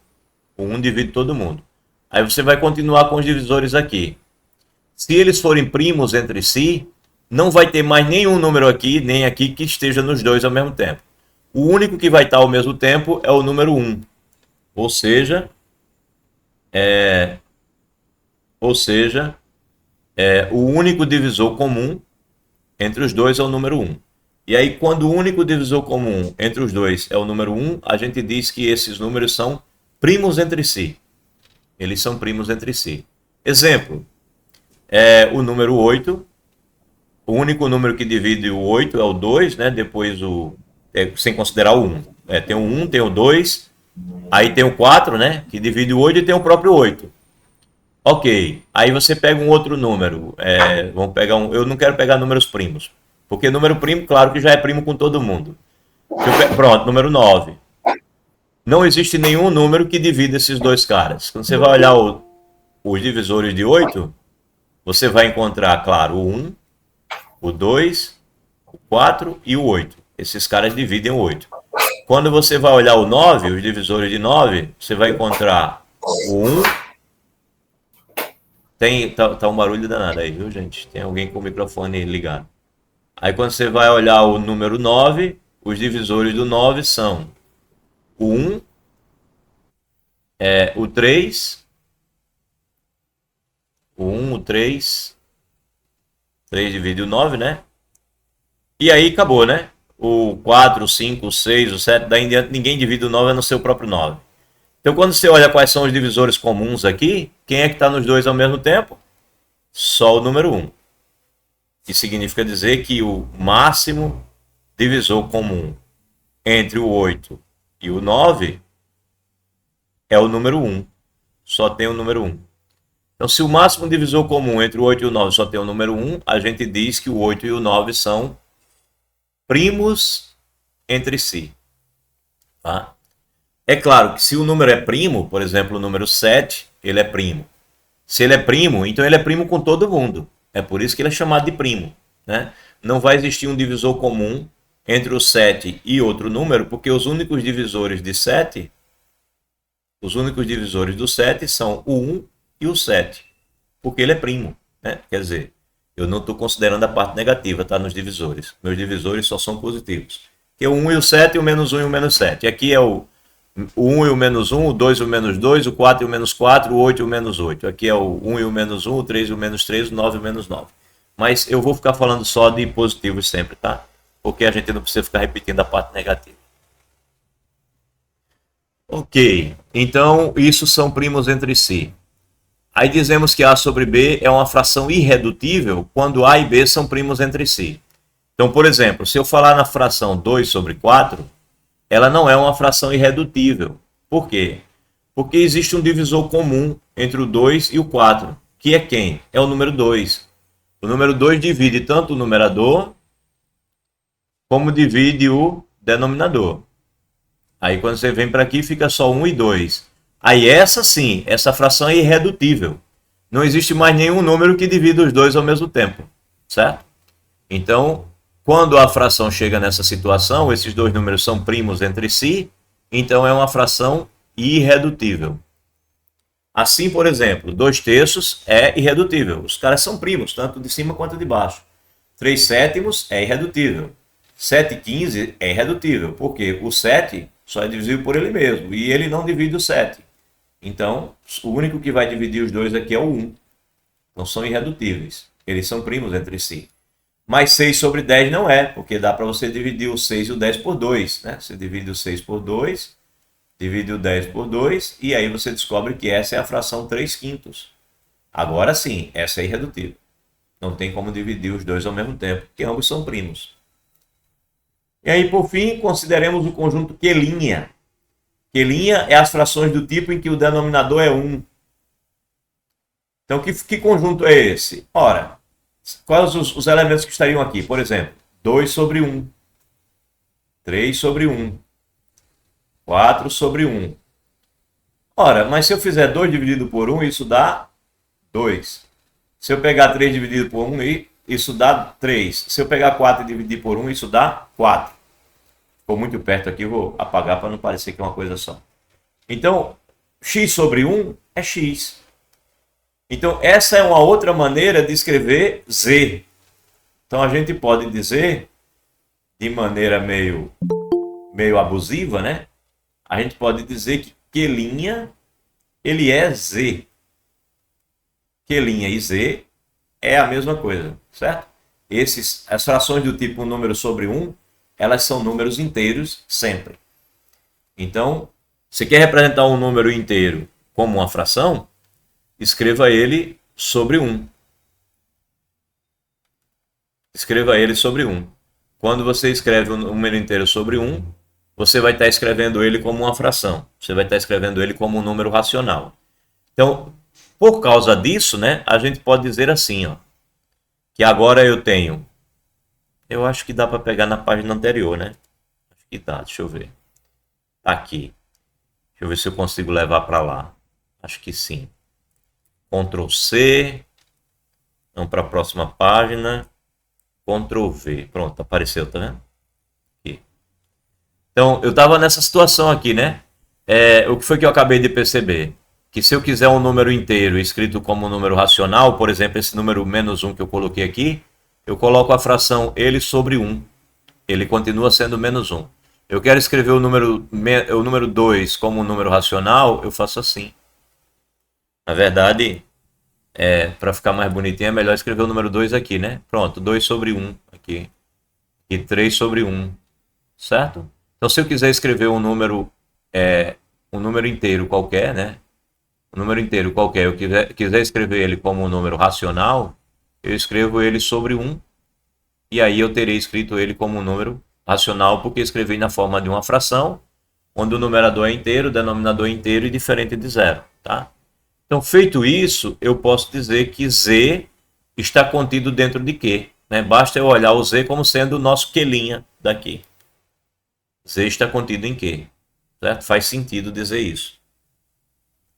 O 1 divide todo mundo. Aí você vai continuar com os divisores aqui. Se eles forem primos entre si, não vai ter mais nenhum número aqui, nem aqui, que esteja nos dois ao mesmo tempo. O único que vai estar ao mesmo tempo é o número 1. Ou seja, o único divisor comum entre os dois é o número 1. E aí, quando o único divisor comum entre os dois é o número 1, a gente diz que esses números são primos entre si. Eles são primos entre si. Exemplo, o número 8. O único número que divide o 8 é o 2, né? Depois sem considerar o 1. Tem o 1, tem o 2, aí tem o 4, né? Que divide o 8 e tem o próprio 8. Ok, aí você pega um outro número. Vamos pegar eu não quero pegar números primos, porque número primo, claro que já é primo com todo mundo. Pronto, número 9. Não existe nenhum número que divida esses dois caras. Quando você vai olhar os divisores de 8, você vai encontrar, claro, o 1, o 2, o 4 e o 8. Esses caras dividem o 8. Quando você vai olhar o 9, os divisores de 9, você vai encontrar o 1. Tá um barulho danado aí, viu, gente? Tem alguém com o microfone ligado. Aí quando você vai olhar o número 9, os divisores do 9 são o 1, o 3, o 1, o 3... 3 divide o 9, né? E aí acabou, né? O 4, o 5, o 6, o 7, daí em diante ninguém divide o 9 no seu próprio 9. Então quando você olha quais são os divisores comuns aqui, quem é que está nos dois ao mesmo tempo? Só o número 1. Que significa dizer que o máximo divisor comum entre o 8 e o 9 é o número 1. Só tem o número 1. Então, se o máximo divisor comum entre o 8 e o 9 só tem o número 1, a gente diz que o 8 e o 9 são primos entre si. Tá? É claro que se o número é primo, por exemplo, o número 7, ele é primo. Se ele é primo, então ele é primo com todo mundo. É por isso que ele é chamado de primo. Né? Não vai existir um divisor comum entre o 7 e outro número, porque os únicos divisores de 7, os únicos divisores do 7 são o 1 e o 7, porque ele é primo. né? Quer dizer, eu não estou considerando a parte negativa, tá? Nos divisores. Meus divisores só são positivos. Que é o 1 e o 7, o menos 1 e o menos 7. Aqui é o 1 e o menos 1, o 2 e o menos 2, o 4 e o menos 4, o 8 e o menos 8. Aqui é o 1 e o menos 1, o 3 e o menos 3, o 9 e o menos 9. Mas eu vou ficar falando só de positivos sempre, tá? Porque a gente não precisa ficar repetindo a parte negativa. Ok, então isso são primos entre si. Aí dizemos que A sobre B é uma fração irredutível quando A e B são primos entre si. Então, por exemplo, se eu falar na fração 2 sobre 4, ela não é uma fração irredutível. Por quê? Porque existe um divisor comum entre o 2 e o 4, que é quem? É o número 2. O número 2 divide tanto o numerador como divide o denominador. Aí quando você vem para aqui fica só 1 e 2. Aí essa sim, essa fração é irredutível. Não existe mais nenhum número que divida os dois ao mesmo tempo, certo? Então, quando a fração chega nessa situação, esses dois números são primos entre si, então é uma fração irredutível. Assim, por exemplo, 2/3 é irredutível. Os caras são primos, tanto de cima quanto de baixo. 3/7 é irredutível. 7/15 é irredutível, porque o 7 só é divisível por ele mesmo, e ele não divide o 7. Então, o único que vai dividir os dois aqui é o 1. Não são irredutíveis. Eles são primos entre si. Mas 6 sobre 10 não é, porque dá para você dividir o 6 e o 10 por 2. Né? Você divide o 6 por 2, divide o 10 por 2, e aí você descobre que essa é a fração 3/5. Agora sim, essa é irredutível. Não tem como dividir os dois ao mesmo tempo, porque ambos são primos. E aí, por fim, consideremos o conjunto quelinha. Quelinha é as frações do tipo em que o denominador é 1. Então, que conjunto é esse? Ora, quais os elementos que estariam aqui? Por exemplo, 2 sobre 1, 3 sobre 1, 4 sobre 1. Ora, mas se eu fizer 2 dividido por 1, isso dá 2. Se eu pegar 3 dividido por 1, isso dá 3. Se eu pegar 4 e dividir por 1, isso dá 4. Ficou muito perto aqui, vou apagar para não parecer que é uma coisa só. Então, x sobre 1 é x. Então, essa é uma outra maneira de escrever z. Então, a gente pode dizer, de maneira meio abusiva, né? A gente pode dizer que quelinha, ele é z. Quelinha e z é a mesma coisa, certo? As frações do tipo número sobre 1, elas são números inteiros sempre. Então, você quer representar um número inteiro como uma fração? Escreva ele sobre 1. Escreva ele sobre 1. Quando você escreve um número inteiro sobre 1, você vai estar escrevendo ele como uma fração. Você vai estar escrevendo ele como um número racional. Então, por causa disso, né, a gente pode dizer assim, ó, que agora eu tenho... Eu acho que dá para pegar na página anterior, né? Acho que dá, deixa eu ver. Tá aqui. Deixa eu ver se eu consigo levar para lá. Acho que sim. Ctrl C. Vamos para a próxima página. Ctrl V. Pronto, apareceu, tá vendo? Aqui. Então, eu estava nessa situação aqui, né? O que foi que eu acabei de perceber? Que se eu quiser um número inteiro escrito como um número racional, por exemplo, esse número menos 1 que eu coloquei aqui, eu coloco a fração ele sobre 1. Ele continua sendo menos 1. Eu quero escrever o número 2 como um número racional, eu faço assim. Na verdade, para ficar mais bonitinho, é melhor escrever o número 2 aqui, né? Pronto, 2 sobre 1 aqui. E 3 sobre 1. Certo? Então, se eu quiser escrever um número inteiro qualquer, né? Um número inteiro qualquer, eu quiser escrever ele como um número racional, eu escrevo ele sobre 1, e aí eu terei escrito ele como um número racional, porque escrevi na forma de uma fração, onde o numerador é inteiro, o denominador é inteiro e diferente de zero, tá? Então, feito isso, eu posso dizer que z está contido dentro de Q, né? Basta eu olhar o z como sendo o nosso quelinha daqui. Z está contido em Q, certo? Faz sentido dizer isso.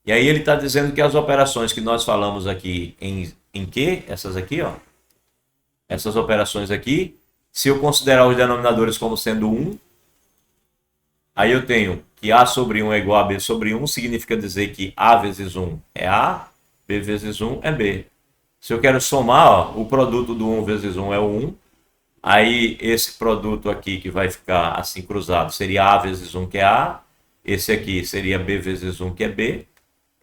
E aí ele está dizendo que as operações que nós falamos aqui em Q, essas aqui, ó, essas operações aqui, se eu considerar os denominadores como sendo 1, aí eu tenho que A sobre 1 é igual a B sobre 1, significa dizer que A vezes 1 é A, B vezes 1 é B. Se eu quero somar, ó, o produto do 1 vezes 1 é o 1. Aí esse produto aqui que vai ficar assim cruzado seria A vezes 1, que é A. Esse aqui seria B vezes 1, que é B.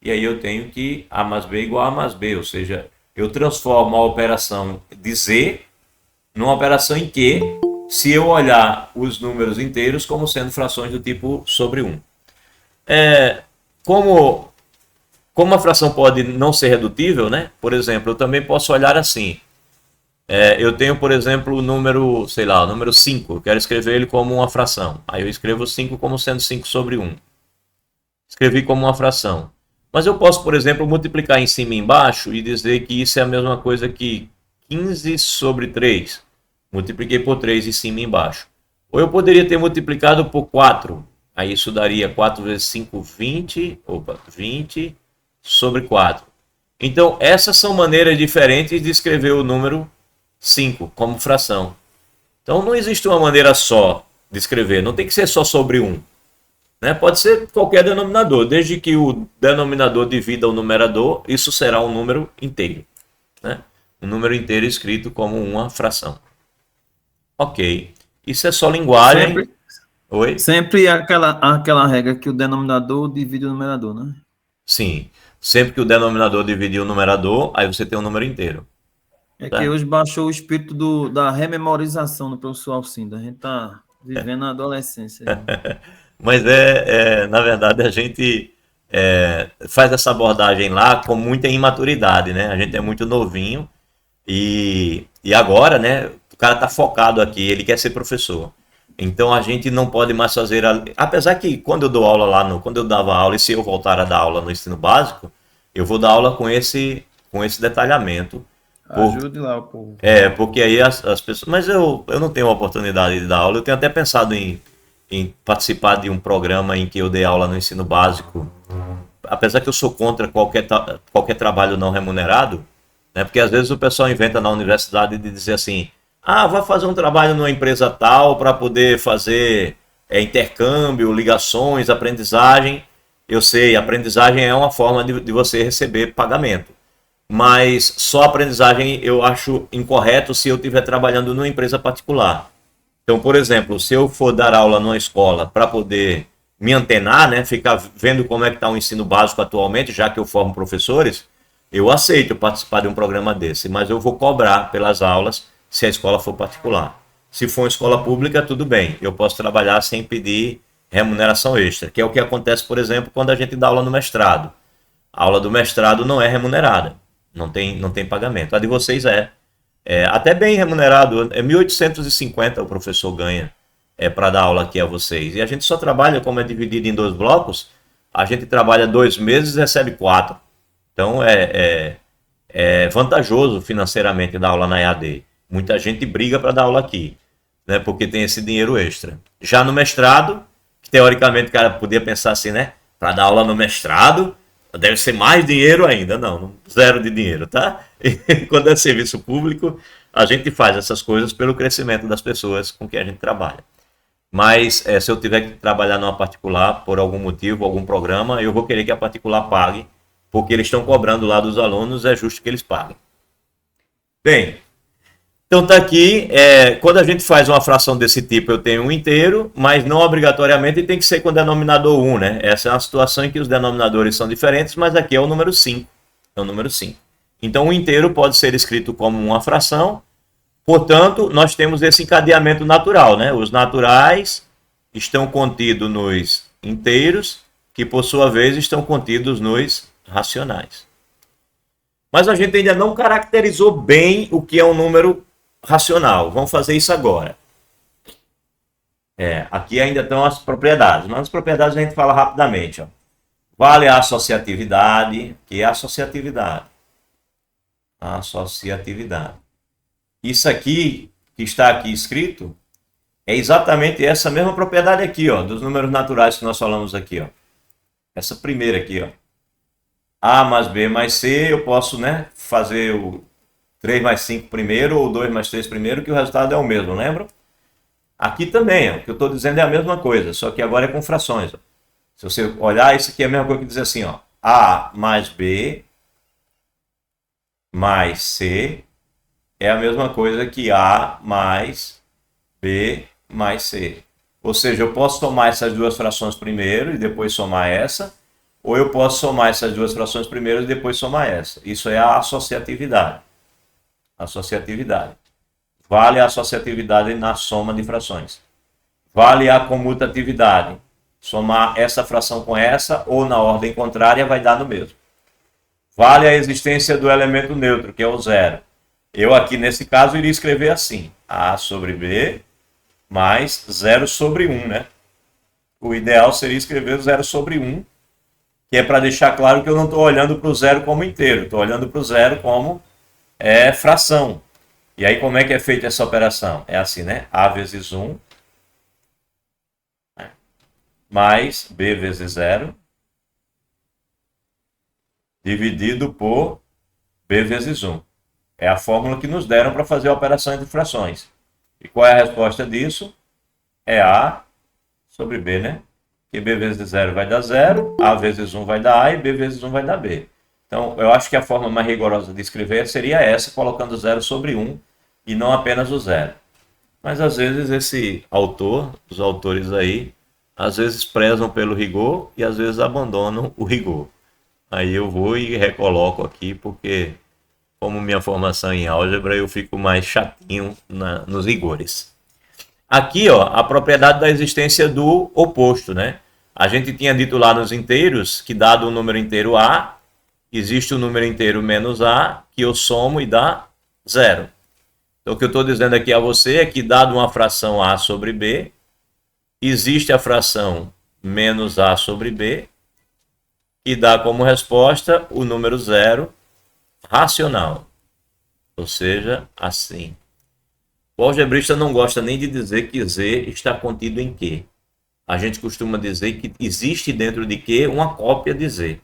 E aí eu tenho que A mais B igual a A mais B. Ou seja, eu transformo a operação de Z numa operação em Q, se eu olhar os números inteiros como sendo frações do tipo sobre 1. Como a fração pode não ser redutível, né? Por exemplo, eu também posso olhar assim. Eu tenho, por exemplo, o número, sei lá, o número 5. Eu quero escrever ele como uma fração. Aí eu escrevo 5 como sendo 5 sobre 1. Escrevi como uma fração. Mas eu posso, por exemplo, multiplicar em cima e embaixo e dizer que isso é a mesma coisa que 15 sobre 3. Multipliquei por 3 em cima e embaixo. Ou eu poderia ter multiplicado por 4. Aí isso daria 4 vezes 5, 20. 20 sobre 4. Então, essas são maneiras diferentes de escrever o número 5 como fração. Então, não existe uma maneira só de escrever. Não tem que ser só sobre 1. Né? Pode ser qualquer denominador. Desde que o denominador divida o numerador, isso será um número inteiro. Né? Um número inteiro escrito como uma fração. Ok. Isso é só linguagem. Oi? Sempre aquela regra que o denominador divide o numerador, né? Sim. Sempre que o denominador dividir o numerador, aí você tem um número inteiro. É que hoje baixou o espírito da rememorização do professor Alcindo. A gente está vivendo a adolescência. Mas na verdade, a gente faz essa abordagem lá com muita imaturidade, né? A gente é muito novinho e agora, né? O cara tá focado aqui, ele quer ser professor. Então a gente não pode mais fazer, apesar que quando eu dou aula lá, quando eu dava aula, e se eu voltar a dar aula no ensino básico, eu vou dar aula com esse detalhamento. Ajude lá o povo. Porque aí as pessoas. Mas eu não tenho a oportunidade de dar aula. Eu tenho até pensado em participar de um programa em que eu dei aula no ensino básico. Apesar que eu sou contra qualquer trabalho não remunerado, né? Porque às vezes o pessoal inventa na universidade de dizer assim: vai fazer um trabalho numa empresa tal para poder fazer intercâmbio, ligações, aprendizagem. Eu sei, aprendizagem é uma forma de você receber pagamento. Mas só aprendizagem eu acho incorreto se eu estiver trabalhando numa empresa particular. Então, por exemplo, se eu for dar aula numa escola para poder me antenar, né, ficar vendo como é que está o ensino básico atualmente, já que eu formo professores, eu aceito participar de um programa desse, mas eu vou cobrar pelas aulas se a escola for particular. Se for uma escola pública, tudo bem, eu posso trabalhar sem pedir remuneração extra, que é o que acontece, por exemplo, quando a gente dá aula no mestrado. A aula do mestrado não é remunerada. Não tem pagamento. A de vocês é até bem remunerado. É 1.850 o professor ganha para dar aula aqui a vocês. E a gente só trabalha, como é dividido em 2 blocos, a gente trabalha 2 meses e recebe 4. Então é vantajoso financeiramente dar aula na EAD. Muita gente briga para dar aula aqui, né, porque tem esse dinheiro extra. Já no mestrado, que teoricamente o cara podia pensar assim, né? Para dar aula no mestrado, deve ser mais dinheiro ainda. Não, zero de dinheiro, tá? E quando é serviço público, a gente faz essas coisas pelo crescimento das pessoas com quem a gente trabalha. Mas se eu tiver que trabalhar numa particular, por algum motivo, algum programa, eu vou querer que a particular pague, porque eles estão cobrando lá dos alunos, é justo que eles paguem. Bem, então tá aqui, quando a gente faz uma fração desse tipo, eu tenho um inteiro, mas não obrigatoriamente tem que ser com denominador 1, né? Essa é uma situação em que os denominadores são diferentes, mas aqui é o número 5. É o número 5. Então o inteiro pode ser escrito como uma fração, portanto, nós temos esse encadeamento natural, né? Os naturais estão contidos nos inteiros, que por sua vez estão contidos nos racionais. Mas a gente ainda não caracterizou bem o que é um número racional. Vamos fazer isso agora. Aqui ainda estão as propriedades. Mas as propriedades a gente fala rapidamente. Ó. Vale a associatividade, que é a associatividade. Associatividade. Isso aqui, que está aqui escrito, é exatamente essa mesma propriedade aqui, ó, dos números naturais que nós falamos aqui. Ó. Essa primeira aqui. Ó. A mais B mais C, eu posso, né, fazer o 3 mais 5 primeiro ou 2 mais 3 primeiro, que o resultado é o mesmo, lembra? Aqui também, ó, o que eu estou dizendo é a mesma coisa, só que agora é com frações. Ó. Se você olhar, isso aqui é a mesma coisa que dizer assim, ó, A mais B mais C é a mesma coisa que A mais B mais C. Ou seja, eu posso somar essas duas frações primeiro e depois somar essa, ou eu posso somar essas duas frações primeiro e depois somar essa. Isso é a associatividade. Associatividade. Vale a associatividade na soma de frações. Vale a comutatividade. Somar essa fração com essa ou na ordem contrária vai dar no mesmo. Vale a existência do elemento neutro, que é o zero. Eu aqui, nesse caso, iria escrever assim. A sobre B mais 0 sobre 1, né? O ideal seria escrever 0 sobre 1, que é para deixar claro que eu não estou olhando para o zero como inteiro. Estou olhando para o zero como fração. E aí, como é que é feita essa operação? É assim, né? A vezes 1 mais B vezes 0 dividido por B vezes 1. É a fórmula que nos deram para fazer a operação entre frações. E qual é a resposta disso? É A sobre B, né? Que B vezes 0 vai dar 0, A vezes 1 vai dar A e B vezes 1 vai dar B. Então, eu acho que a forma mais rigorosa de escrever seria essa, colocando 0 sobre 1 e não apenas o 0. Mas, às vezes, esse autor, os autores aí, às vezes prezam pelo rigor e às vezes abandonam o rigor. Aí eu vou e recoloco aqui, porque como minha formação em álgebra, eu fico mais chatinho nos rigores. Aqui, ó, a propriedade da existência do oposto, né? A gente tinha dito lá nos inteiros que, dado o número inteiro A, existe o número inteiro menos A, que eu somo e dá 0. Então, o que eu estou dizendo aqui a você é que, dado uma fração A sobre B, existe a fração menos A sobre B, que dá como resposta o número 0 racional. Ou seja, assim. O algebrista não gosta nem de dizer que Z está contido em Q. A gente costuma dizer que existe dentro de Q uma cópia de Z,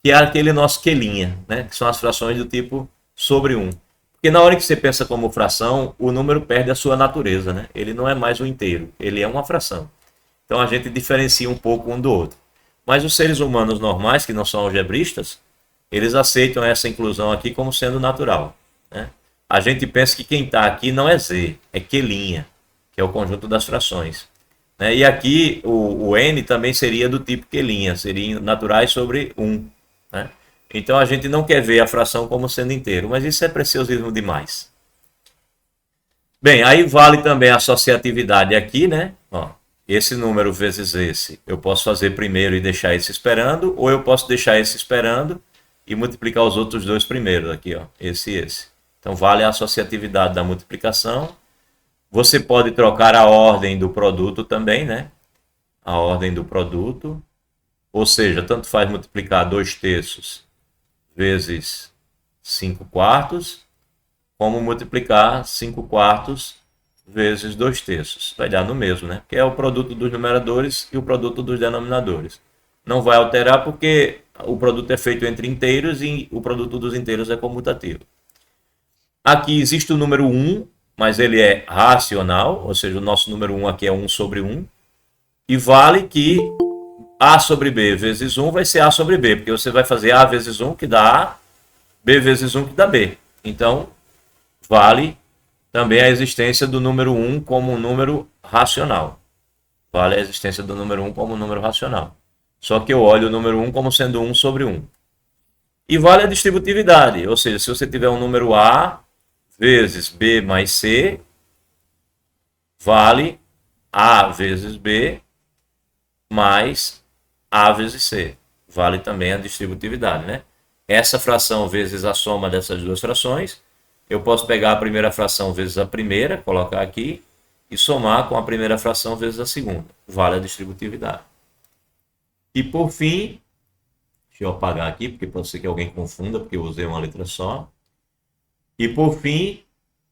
que é aquele nosso Q'inha, né? Que são as frações do tipo sobre 1. Porque na hora que você pensa como fração, o número perde a sua natureza, né? Ele não é mais um inteiro, ele é uma fração. Então a gente diferencia um pouco um do outro. Mas os seres humanos normais, que não são algebristas, eles aceitam essa inclusão aqui como sendo natural, né? A gente pensa que quem está aqui não é Z, é Q'inha, que é o conjunto das frações, né? E aqui o N também seria do tipo Q'inha, seria naturais sobre 1, né? Então a gente não quer ver a fração como sendo inteiro, mas isso é preciosismo demais. Bem, aí vale também a associatividade aqui, né? Ó, esse número vezes esse, eu posso fazer primeiro e deixar esse esperando, ou eu posso deixar esse esperando e multiplicar os outros dois primeiros aqui, ó, esse e esse. Então vale a associatividade da multiplicação. Você pode trocar a ordem do produto também, né? A ordem do produto. Ou seja, tanto faz multiplicar 2/3 vezes 5/4, como multiplicar 5/4 vezes 2/3. Vai dar no mesmo, né? Que é o produto dos numeradores e o produto dos denominadores. Não vai alterar porque o produto é feito entre inteiros e o produto dos inteiros é comutativo. Aqui existe o número 1, mas ele é racional, ou seja, o nosso número 1 aqui é 1 sobre 1. E vale que A sobre B vezes 1 vai ser A sobre B, porque você vai fazer A vezes 1 que dá A, B vezes 1 que dá B. Então, vale também a existência do número 1 como um número racional. Vale a existência do número 1 como um número racional. Só que eu olho o número 1 como sendo 1 sobre 1. E vale a distributividade, ou seja, se você tiver um número A vezes B mais C, vale A vezes B mais A vezes C. Vale também a distributividade, né? Essa fração vezes a soma dessas duas frações, eu posso pegar a primeira fração vezes a primeira, colocar aqui, e somar com a primeira fração vezes a segunda. Vale a distributividade. E por fim, deixa eu apagar aqui, porque pode ser que alguém confunda, porque eu usei uma letra só. E por fim,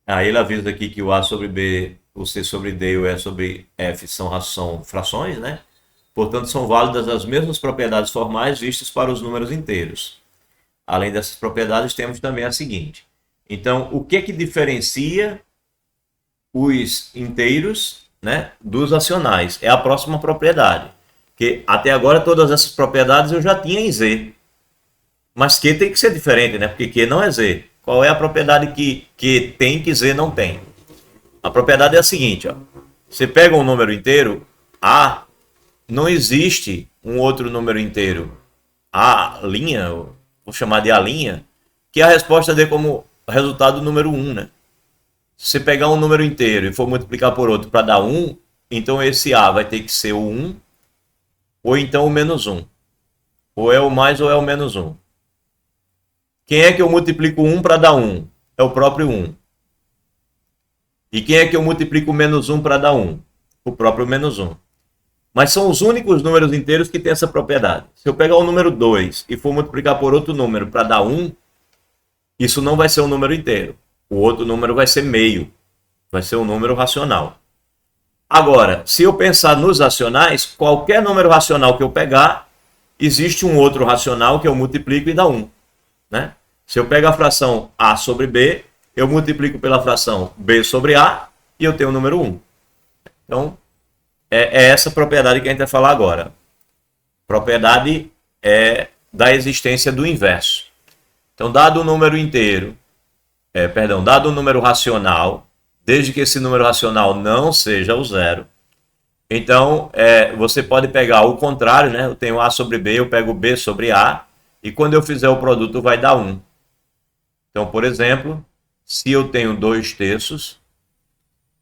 aí ele avisa aqui que o A sobre B, o C sobre D e o E sobre F são frações, né? Portanto, são válidas as mesmas propriedades formais vistas para os números inteiros. Além dessas propriedades, temos também a seguinte. Então, o que diferencia os inteiros, né, dos racionais? É a próxima propriedade. Porque até agora todas essas propriedades eu já tinha em Z. Mas Q tem que ser diferente, né? Porque Q não é Z. Qual é a propriedade que tem que Z não tem? A propriedade é a seguinte, ó. Você pega um número inteiro, A, não existe um outro número inteiro, A', vou chamar de A', que a resposta dê como resultado o número 1, né? Se você pegar um número inteiro e for multiplicar por outro para dar 1, então esse A vai ter que ser o 1, ou então o menos 1. Ou é o mais ou é o menos 1. Quem é que eu multiplico 1 para dar 1? É o próprio 1. E quem é que eu multiplico menos 1 para dar 1? O próprio menos 1. Mas são os únicos números inteiros que têm essa propriedade. Se eu pegar o número 2 e for multiplicar por outro número para dar 1, isso não vai ser um número inteiro. O outro número vai ser meio. Vai ser um número racional. Agora, se eu pensar nos racionais, qualquer número racional que eu pegar, existe um outro racional que eu multiplico e dá 1. Né? Se eu pego a fração A sobre B, eu multiplico pela fração B sobre A e eu tenho o número 1. Então, é essa propriedade que a gente vai falar agora. Propriedade da existência do inverso. Então, dado o número inteiro, dado o número racional, desde que esse número racional não seja o zero, então você pode pegar o contrário, né? Eu tenho A sobre B, eu pego B sobre A, e quando eu fizer o produto vai dar 1. Então, por exemplo, se eu tenho 2/3,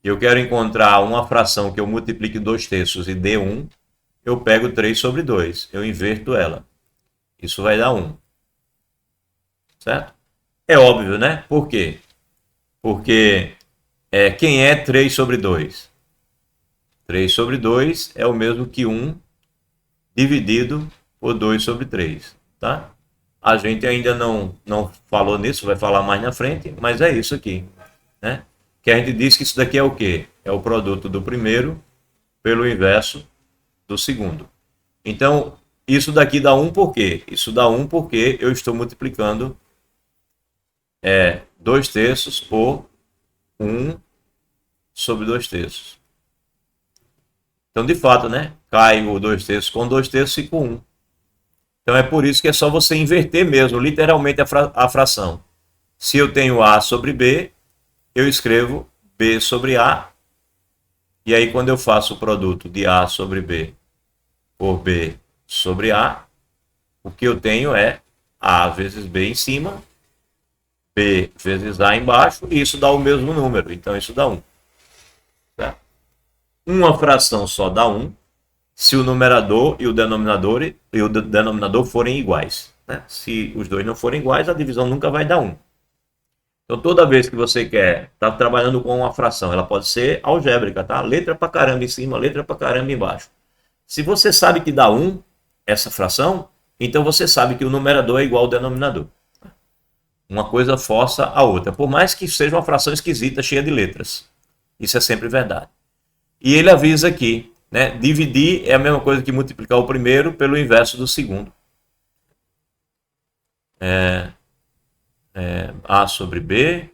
e eu quero encontrar uma fração que eu multiplique 2/3 e dê 1, eu pego 3 sobre 2, eu inverto ela. Isso vai dar 1. Certo? É óbvio, né? Por quê? Porque quem é 3 sobre 2? 3 sobre 2 é o mesmo que 1 dividido por 2 sobre 3. Tá? A gente ainda não falou nisso, vai falar mais na frente, mas é isso aqui. Né? Que a gente diz que isso daqui é o quê? É o produto do primeiro pelo inverso do segundo. Então, isso daqui dá 1 por quê? Isso dá 1 porque eu estou multiplicando 2/3 por 1 sobre 2/3. Então, de fato, né? Cai o 2/3 com 2/3 fica 1. Então, é por isso que é só você inverter mesmo, literalmente, a fração. Se eu tenho A sobre B, eu escrevo B sobre A. E aí, quando eu faço o produto de A sobre B por B sobre A, o que eu tenho é A vezes B em cima, B vezes A embaixo, e isso dá o mesmo número. Então, isso dá 1. Certo? Uma fração só dá 1 se o numerador e o denominador forem iguais. Né? Se os dois não forem iguais, a divisão nunca vai dar 1. Então, toda vez que você quer estar trabalhando com uma fração, ela pode ser algébrica, tá? Letra pra caramba em cima, letra pra caramba embaixo. Se você sabe que dá 1, essa fração, então você sabe que o numerador é igual ao denominador. Uma coisa força a outra, por mais que seja uma fração esquisita, cheia de letras. Isso é sempre verdade. E ele avisa aqui, né? Dividir é a mesma coisa que multiplicar o primeiro pelo inverso do segundo. A sobre B,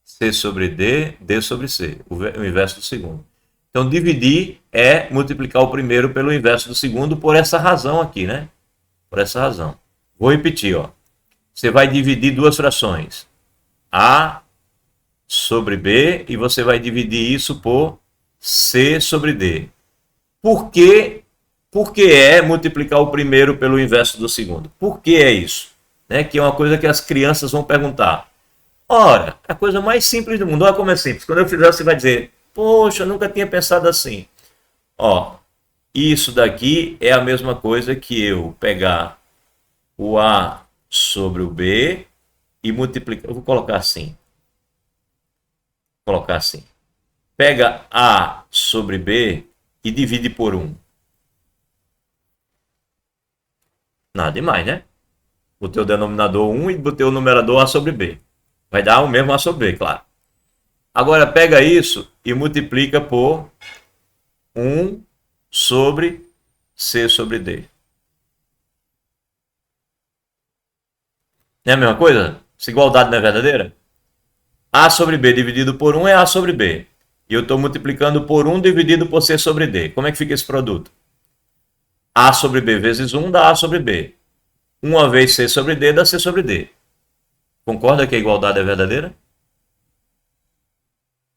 C sobre D, D sobre C, o inverso do segundo. Então, dividir é multiplicar o primeiro pelo inverso do segundo por essa razão aqui, né? Por essa razão. Vou repetir, ó. Você vai dividir duas frações, A sobre B, e você vai dividir isso por C sobre D. Por que é multiplicar o primeiro pelo inverso do segundo? Por que é isso? Né? Que é uma coisa que as crianças vão perguntar. Ora, a coisa mais simples do mundo. Olha como é simples. Quando eu fizer, você vai dizer, poxa, eu nunca tinha pensado assim. Ó, isso daqui é a mesma coisa que eu pegar o A sobre o B e multiplicar. Eu vou colocar assim. Vou colocar assim. Pega A sobre B e divide por 1. Nada demais, né? Botei o denominador 1 e botei o numerador A sobre B. Vai dar o mesmo A sobre B, claro. Agora pega isso e multiplica por 1 sobre C sobre D. Não é a mesma coisa? Essa igualdade não é verdadeira? A sobre B dividido por 1 é A sobre B. E eu estou multiplicando por 1 dividido por C sobre D. Como é que fica esse produto? A sobre B vezes 1 dá A sobre B. 1 vez C sobre D dá C sobre D. Concorda que a igualdade é verdadeira?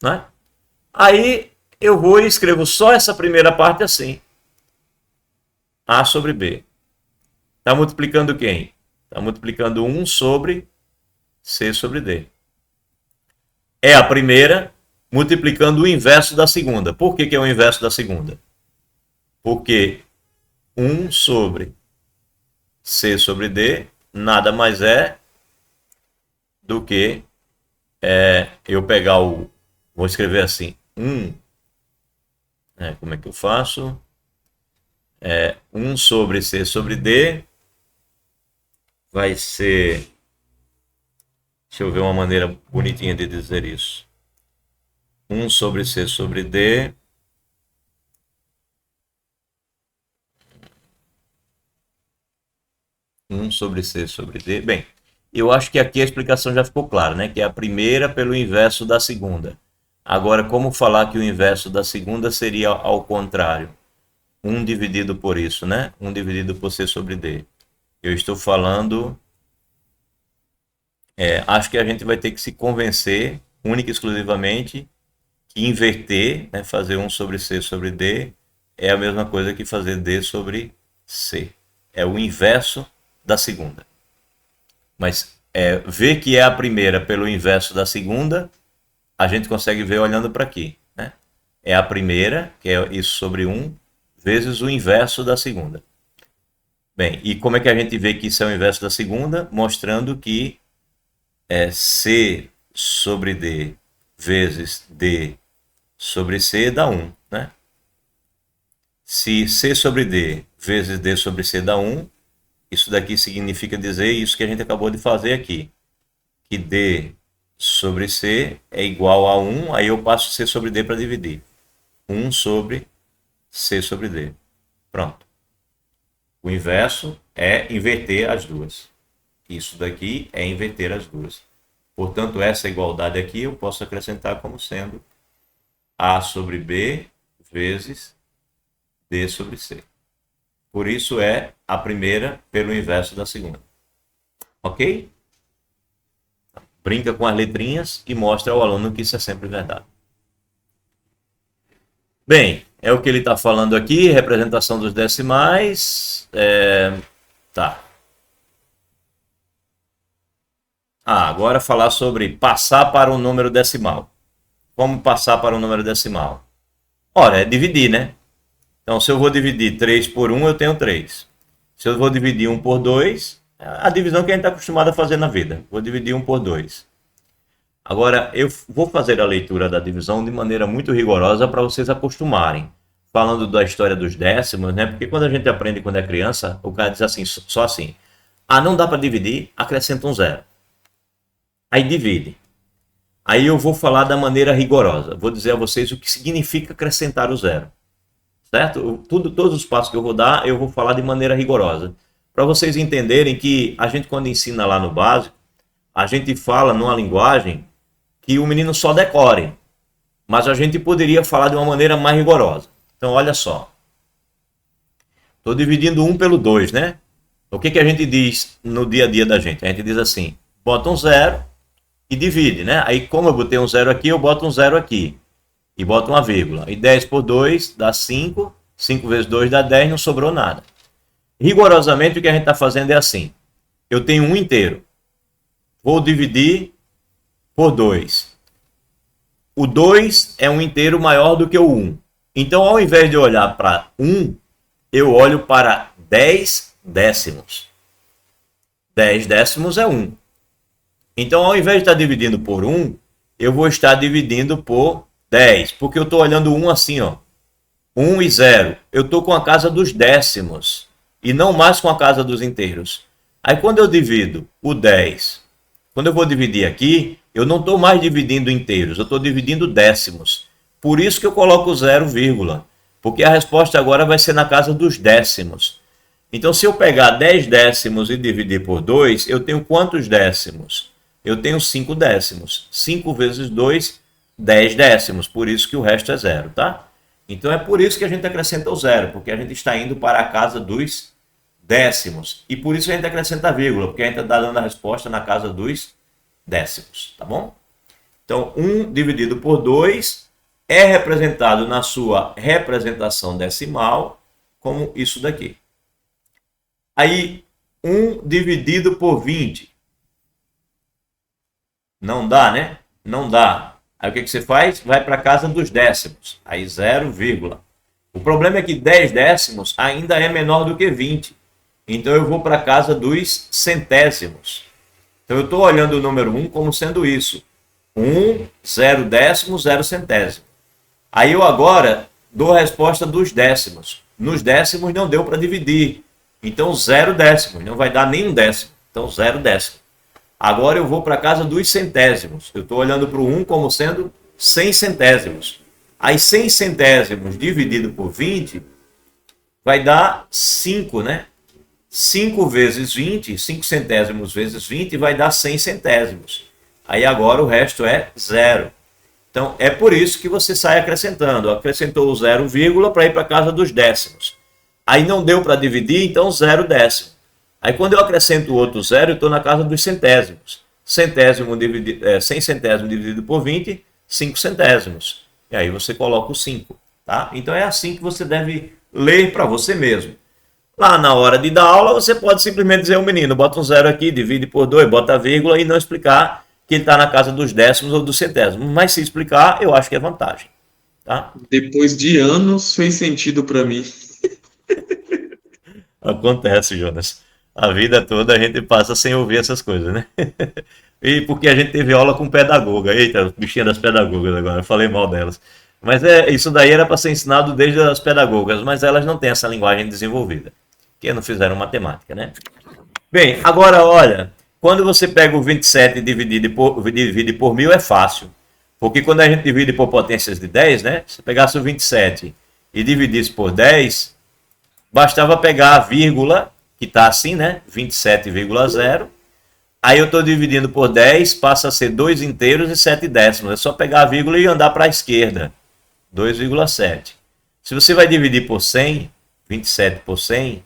Não é? Aí eu vou e escrevo só essa primeira parte assim. A sobre B. Está multiplicando quem? Está multiplicando 1 sobre C sobre D. É a primeira multiplicando o inverso da segunda. Por que é o inverso da segunda? Porque 1 sobre C sobre D nada mais é do que eu pegar o... Vou escrever assim. 1. Como é que eu faço? 1 sobre C sobre D vai ser... Deixa eu ver uma maneira bonitinha de dizer isso. 1 sobre C sobre D. Sobre C sobre D. Bem, eu acho que aqui a explicação já ficou clara, né? Que é a primeira pelo inverso da segunda. Agora, como falar que o inverso da segunda seria ao contrário? 1 dividido por isso, né? 1 dividido por C sobre D. Eu estou falando... acho que a gente vai ter que se convencer, única e exclusivamente, que inverter, né, fazer 1 sobre C sobre D, é a mesma coisa que fazer D sobre C. É o inverso da segunda. Mas ver que é a primeira pelo inverso da segunda, a gente consegue ver olhando para aqui, né? É a primeira, que é isso sobre 1, vezes o inverso da segunda. Bem, e como é que a gente vê que isso é o inverso da segunda? Mostrando que C sobre D vezes D sobre C dá 1, né? Se C sobre D vezes D sobre C dá 1, isso daqui significa dizer isso que a gente acabou de fazer aqui, que D sobre C é igual a 1, aí eu passo C sobre D para dividir. 1 sobre C sobre D. Pronto. O inverso é inverter as duas. Isso daqui é inverter as duas. Portanto, essa igualdade aqui eu posso acrescentar como sendo A sobre B vezes D sobre C. Por isso é a primeira pelo inverso da segunda. Ok? Brinca com as letrinhas e mostra ao aluno que isso é sempre verdade. Bem, é o que ele está falando aqui, representação dos decimais. Tá. Agora falar sobre passar para o número decimal. Como passar para o número decimal? Ora, é dividir, né? Então, se eu vou dividir 3 por 1, eu tenho 3. Se eu vou dividir 1 por 2, a divisão que a gente está acostumado a fazer na vida. Vou dividir 1 por 2. Agora, eu vou fazer a leitura da divisão de maneira muito rigorosa para vocês acostumarem. Falando da história dos décimos, né? Porque quando a gente aprende quando é criança, o cara diz assim, só assim. Não dá para dividir, acrescenta um 0. Aí divide. Aí eu vou falar da maneira rigorosa. Vou dizer a vocês o que significa acrescentar o 0. Certo? Todos os passos que eu vou dar, eu vou falar de maneira rigorosa. Para vocês entenderem que a gente, quando ensina lá no básico, a gente fala numa linguagem que o menino só decore. Mas a gente poderia falar de uma maneira mais rigorosa. Então, olha só. Estou dividindo 1 pelo 2, né? O que a gente diz no dia a dia da gente? A gente diz assim, bota um 0 e divide, né? Aí, como eu botei um 0 aqui, eu boto um 0 aqui. E boto uma vírgula. E 10 por 2 dá 5. 5 vezes 2 dá 10, não sobrou nada. Rigorosamente, o que a gente está fazendo é assim. Eu tenho um inteiro. Vou dividir por 2. O 2 é um inteiro maior do que o 1. Então, ao invés de olhar para 1, eu olho para 10 décimos. 10 décimos é 1. Então, ao invés de estar dividindo por 1, eu vou estar dividindo por 10. Porque eu estou olhando 1 assim, ó. 1 e 0. Eu estou com a casa dos décimos. E não mais com a casa dos inteiros. Aí, quando eu divido o 10, quando eu vou dividir aqui, eu não estou mais dividindo inteiros. Eu estou dividindo décimos. Por isso que eu coloco 0, vírgula. Porque a resposta agora vai ser na casa dos décimos. Então, se eu pegar 10 décimos e dividir por 2, eu tenho quantos décimos? Eu tenho 5 décimos. 5 vezes 2, 10 décimos. Por isso que o resto é 0, tá? Então, é por isso que a gente acrescenta o 0, porque a gente está indo para a casa dos décimos. E por isso a gente acrescenta a vírgula, porque a gente está dando a resposta na casa dos décimos, tá bom? Então, 1 dividido por 2 é representado na sua representação decimal como isso daqui. Aí, 1 dividido por 20. Não dá, né? Não dá. Aí o que você faz? Vai para a casa dos décimos. Aí 0, o problema é que 10 décimos ainda é menor do que 20. Então eu vou para a casa dos centésimos. Então eu estou olhando o número 1 como sendo isso. 1, 0 décimo, 0 centésimo. Aí eu agora dou a resposta dos décimos. Nos décimos não deu para dividir. Então 0 décimos, não vai dar nenhum décimo. Então 0 décimo. Agora eu vou para a casa dos centésimos. Eu estou olhando para o 1 como sendo 100 centésimos. Aí 100 centésimos dividido por 20 vai dar 5, né? 5 vezes 20, 5 centésimos vezes 20 vai dar 100 centésimos. Aí agora o resto é 0. Então é por isso que você sai acrescentando. Acrescentou o 0, para ir para a casa dos décimos. Aí não deu para dividir, então 0 décimo. Aí quando eu acrescento o outro 0, eu estou na casa dos centésimos. 100 centésimos dividido por 20, 5 centésimos. E aí você coloca o 5. Tá? Então é assim que você deve ler para você mesmo. Lá na hora de dar aula, você pode simplesmente dizer ao menino, bota um 0 aqui, divide por 2, bota a vírgula e não explicar que ele está na casa dos décimos ou dos centésimos. Mas se explicar, eu acho que é vantagem. Tá? Depois de anos, fez sentido para mim. Acontece, Jonas. A vida toda a gente passa sem ouvir essas coisas, né? E porque a gente teve aula com pedagoga. Eita, bichinha das pedagogas agora, eu falei mal delas. Mas isso daí era para ser ensinado desde as pedagogas, mas elas não têm essa linguagem desenvolvida, que não fizeram matemática, né? Bem, agora olha, quando você pega o 27 e divide por 1.000 é fácil. Porque quando a gente divide por potências de 10, né? Se pegasse o 27 e dividisse por 10, bastava pegar a vírgula, que está assim, né? 27,0. Aí eu estou dividindo por 10, passa a ser 2 inteiros e 7 décimos. É só pegar a vírgula e andar para a esquerda. 2,7. Se você vai dividir por 100, 27 por 100,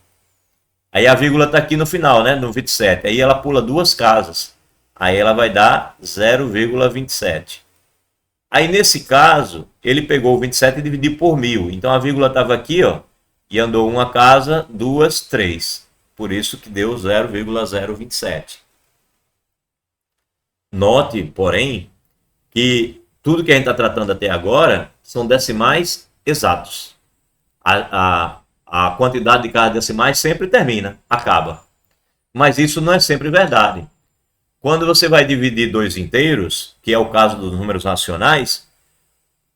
aí a vírgula está aqui no final, né? No 27. Aí ela pula 2 casas. Aí ela vai dar 0,27. Aí nesse caso, ele pegou o 27 e dividiu por 1.000. Então a vírgula estava aqui, ó, e andou uma casa, 2, 3. Por isso que deu 0,027. Note, porém, que tudo que a gente está tratando até agora são decimais exatos. A quantidade de cada decimais sempre termina, acaba. Mas isso não é sempre verdade. Quando você vai dividir 2 inteiros, que é o caso dos números racionais,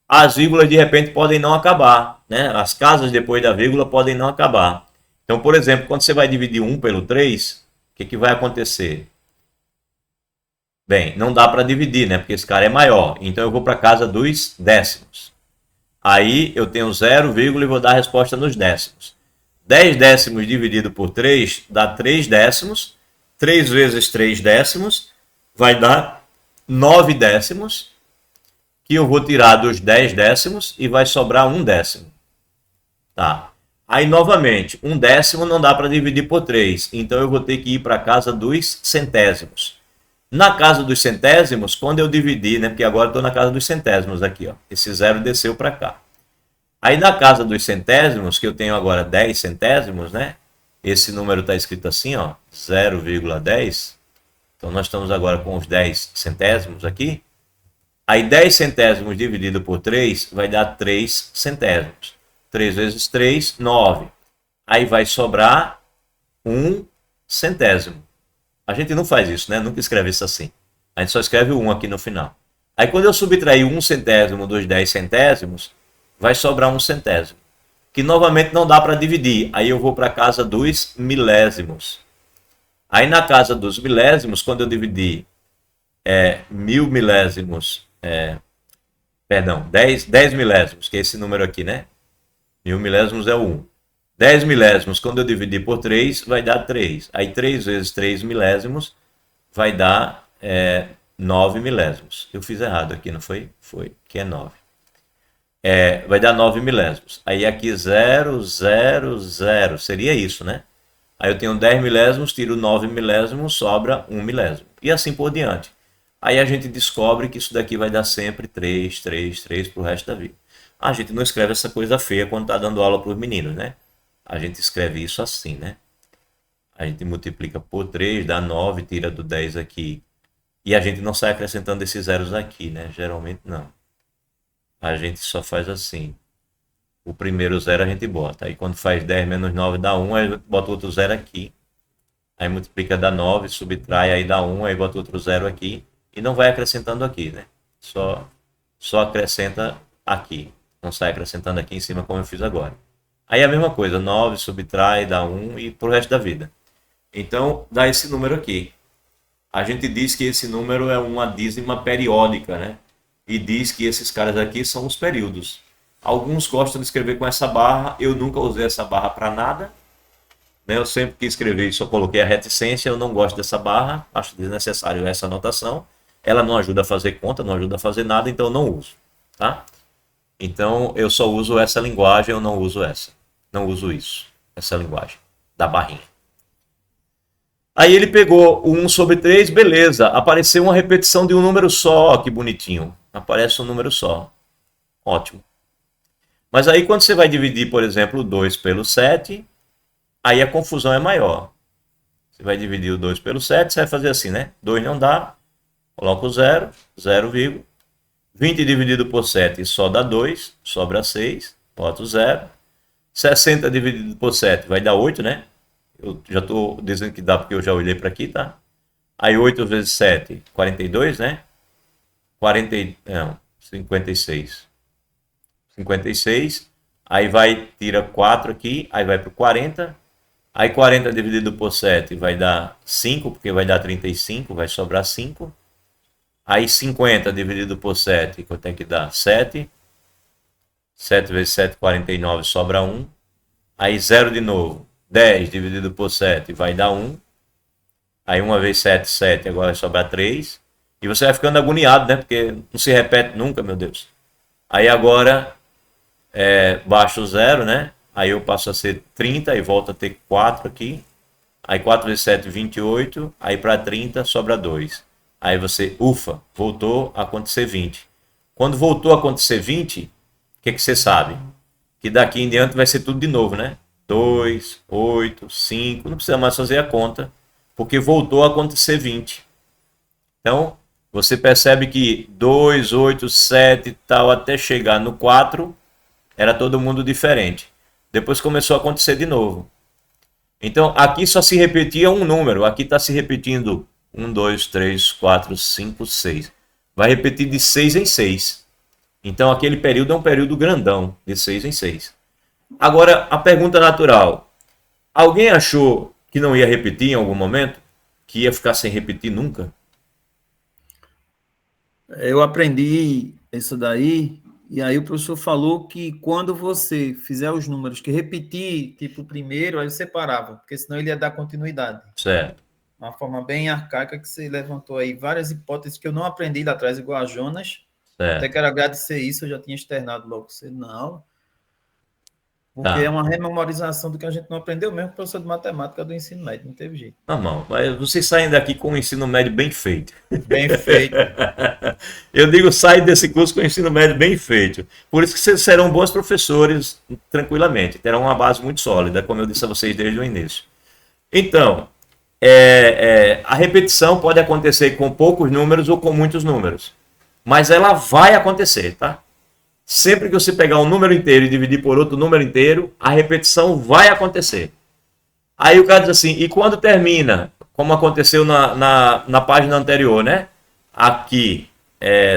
as vírgulas de repente podem não acabar, né? As casas depois da vírgula podem não acabar. Então, por exemplo, quando você vai dividir 1 pelo 3, o que vai acontecer? Bem, não dá para dividir, né? Porque esse cara é maior. Então eu vou para a casa dos décimos. Aí eu tenho 0, e vou dar a resposta nos décimos. 10 décimos dividido por 3 dá 3 décimos. 3 vezes 3 décimos vai dar 9 décimos. Que eu vou tirar dos 10 décimos e vai sobrar 1 décimo. Tá. Aí, novamente, 1 décimo não dá para dividir por 3. Então eu vou ter que ir para a casa dos centésimos. Na casa dos centésimos, quando eu dividir, né? Porque agora eu estou na casa dos centésimos aqui, ó. Esse 0 desceu para cá. Aí na casa dos centésimos, que eu tenho agora 10 centésimos, né? Esse número está escrito assim, ó, 0,10. Então nós estamos agora com os 10 centésimos aqui. Aí 10 centésimos dividido por 3 vai dar 3 centésimos. 3 vezes 3, 9. Aí vai sobrar 1 centésimo. A gente não faz isso, né? Nunca escreve isso assim. A gente só escreve o 1 aqui no final. Aí quando eu subtrair 1 centésimo dos 10 centésimos, vai sobrar 1 centésimo. Que novamente não dá para dividir. Aí eu vou para a casa dos milésimos. Aí na casa dos milésimos, quando eu dividir 1.000 milésimos, 10 milésimos, que é esse número aqui, né? 1.000 milésimos é o 1. 10 milésimos, quando eu dividir por 3, vai dar 3. Aí 3 vezes 3 milésimos vai dar 9 milésimos. Eu fiz errado aqui, não foi? Foi, que é 9. Vai dar 9 milésimos. Aí aqui 0, 0, 0. Seria isso, né? Aí eu tenho 10 milésimos, tiro 9 milésimos, sobra 1 milésimo. E assim por diante. Aí a gente descobre que isso daqui vai dar sempre 3, 3, 3 para o resto da vida. A gente não escreve essa coisa feia quando está dando aula para os meninos, né? A gente escreve isso assim, né? A gente multiplica por 3, dá 9, tira do 10 aqui. E a gente não sai acrescentando esses zeros aqui, né? Geralmente não. A gente só faz assim. O primeiro zero a gente bota. Aí quando faz 10 menos 9 dá 1, aí bota outro zero aqui. Aí multiplica, dá 9, subtrai, aí dá 1, aí bota outro zero aqui. E não vai acrescentando aqui, né? Só acrescenta aqui. Não sai acrescentando aqui em cima como eu fiz agora. Aí a mesma coisa, 9, subtrai, dá 1 e pro resto da vida. Então, dá esse número aqui. A gente diz que esse número é uma dízima periódica, né? E diz que esses caras aqui são os períodos. Alguns gostam de escrever com essa barra. Eu nunca usei essa barra para nada. Né? Eu sempre que escrevi só coloquei a reticência. Eu não gosto dessa barra. Acho desnecessário essa anotação. Ela não ajuda a fazer conta, não ajuda a fazer nada, então eu não uso. Tá? Então eu só uso essa linguagem, eu não uso essa. Não uso isso, essa linguagem da barrinha. Aí ele pegou o 1 sobre 3, beleza. Apareceu uma repetição de um número só, que bonitinho. Aparece um número só. Ótimo. Mas aí quando você vai dividir, por exemplo, o 2 pelo 7, aí a confusão é maior. Você vai dividir o 2 pelo 7, você vai fazer assim, né? 2 não dá, coloca o 0, 0, 20 dividido por 7 só dá 2, sobra 6, bota o 0. 60 dividido por 7 vai dar 8, né? Eu já estou dizendo que dá porque eu já olhei para aqui, tá? Aí 8 vezes 7, 42, né? 56. 56. Aí vai, tira 4 aqui, aí vai para o 40. Aí 40 dividido por 7 vai dar 5, porque vai dar 35, vai sobrar 5. Aí 50 dividido por 7, quanto é que dá? 7. 7 vezes 7, 49, sobra 1. Aí 0 de novo. 10 dividido por 7 vai dar 1. Aí 1 vezes 7, 7. Agora vai sobrar 3. E você vai ficando agoniado, né? Porque não se repete nunca, meu Deus. Aí agora baixa o 0, né? Aí eu passo a ser 30 e volto a ter 4 aqui. Aí 4 vezes 7, 28. Aí para 30 sobra 2. Aí você, ufa, voltou a acontecer 20. Quando voltou a acontecer 20, o que você sabe? Que daqui em diante vai ser tudo de novo, né? 2, 8, 5, não precisa mais fazer a conta, porque voltou a acontecer 20. Então, você percebe que 2, 8, 7 e tal, até chegar no 4, era todo mundo diferente. Depois começou a acontecer de novo. Então, aqui só se repetia um número, aqui está se repetindo 1, 2, 3, 4, 5, 6. Vai repetir de 6 em 6. Então, aquele período é um período grandão, de 6 em 6. Agora, a pergunta natural. Alguém achou que não ia repetir em algum momento? Que ia ficar sem repetir nunca? Eu aprendi isso daí, e aí o professor falou que quando você fizer os números que repetir, tipo, primeiro, aí você parava, porque senão ele ia dar continuidade. Certo. Uma forma bem arcaica que você levantou aí várias hipóteses que eu não aprendi lá atrás, igual a Jonas. Certo. Até quero agradecer isso, eu já tinha externado logo você. Não. Porque Tá. é uma rememorização do que a gente não aprendeu mesmo com o professor de matemática do ensino médio, não teve jeito. Normal, mas vocês saem daqui com o ensino médio bem feito. Bem feito. Eu digo, sai desse curso com o ensino médio bem feito. Por isso que vocês serão bons professores, tranquilamente. Terão uma base muito sólida, como eu disse a vocês desde o início. Então, a repetição pode acontecer com poucos números ou com muitos números. Mas ela vai acontecer, tá? Sempre que você pegar um número inteiro e dividir por outro número inteiro, a repetição vai acontecer. Aí o cara diz assim, e quando termina, como aconteceu na página anterior, né? Aqui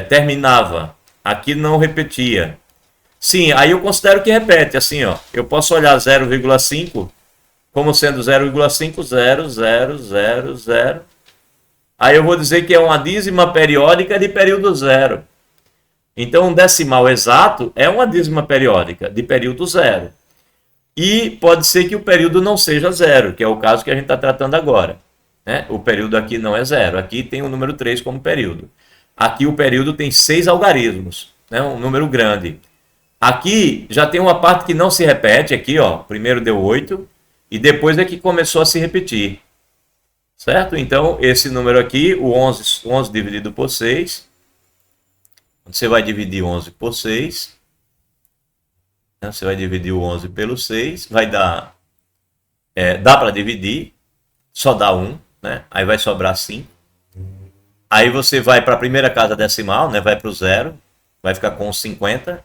terminava, aqui não repetia. Sim, aí eu considero que repete, assim, ó. Eu posso olhar 0,5 como sendo 0,5, 0, 0, 0, 0. Aí eu vou dizer que é uma dízima periódica de período zero. Então, um decimal exato é uma dízima periódica de período zero. E pode ser que o período não seja zero, que é o caso que a gente está tratando agora. Né? O período aqui não é zero. Aqui tem o número 3 como período. Aqui o período tem 6 algarismos, né? Um número grande. Aqui já tem uma parte que não se repete. Aqui, ó, primeiro deu 8 e depois é que começou a se repetir. Certo? Então, esse número aqui, o 11 dividido por 6, você vai dividir 11 por 6, né? Você vai dividir o 11 pelo 6, vai dar, dá para dividir, só dá 1, né? Aí vai sobrar 5. Aí você vai para a primeira casa decimal, né? Vai para o 0, vai ficar com 50.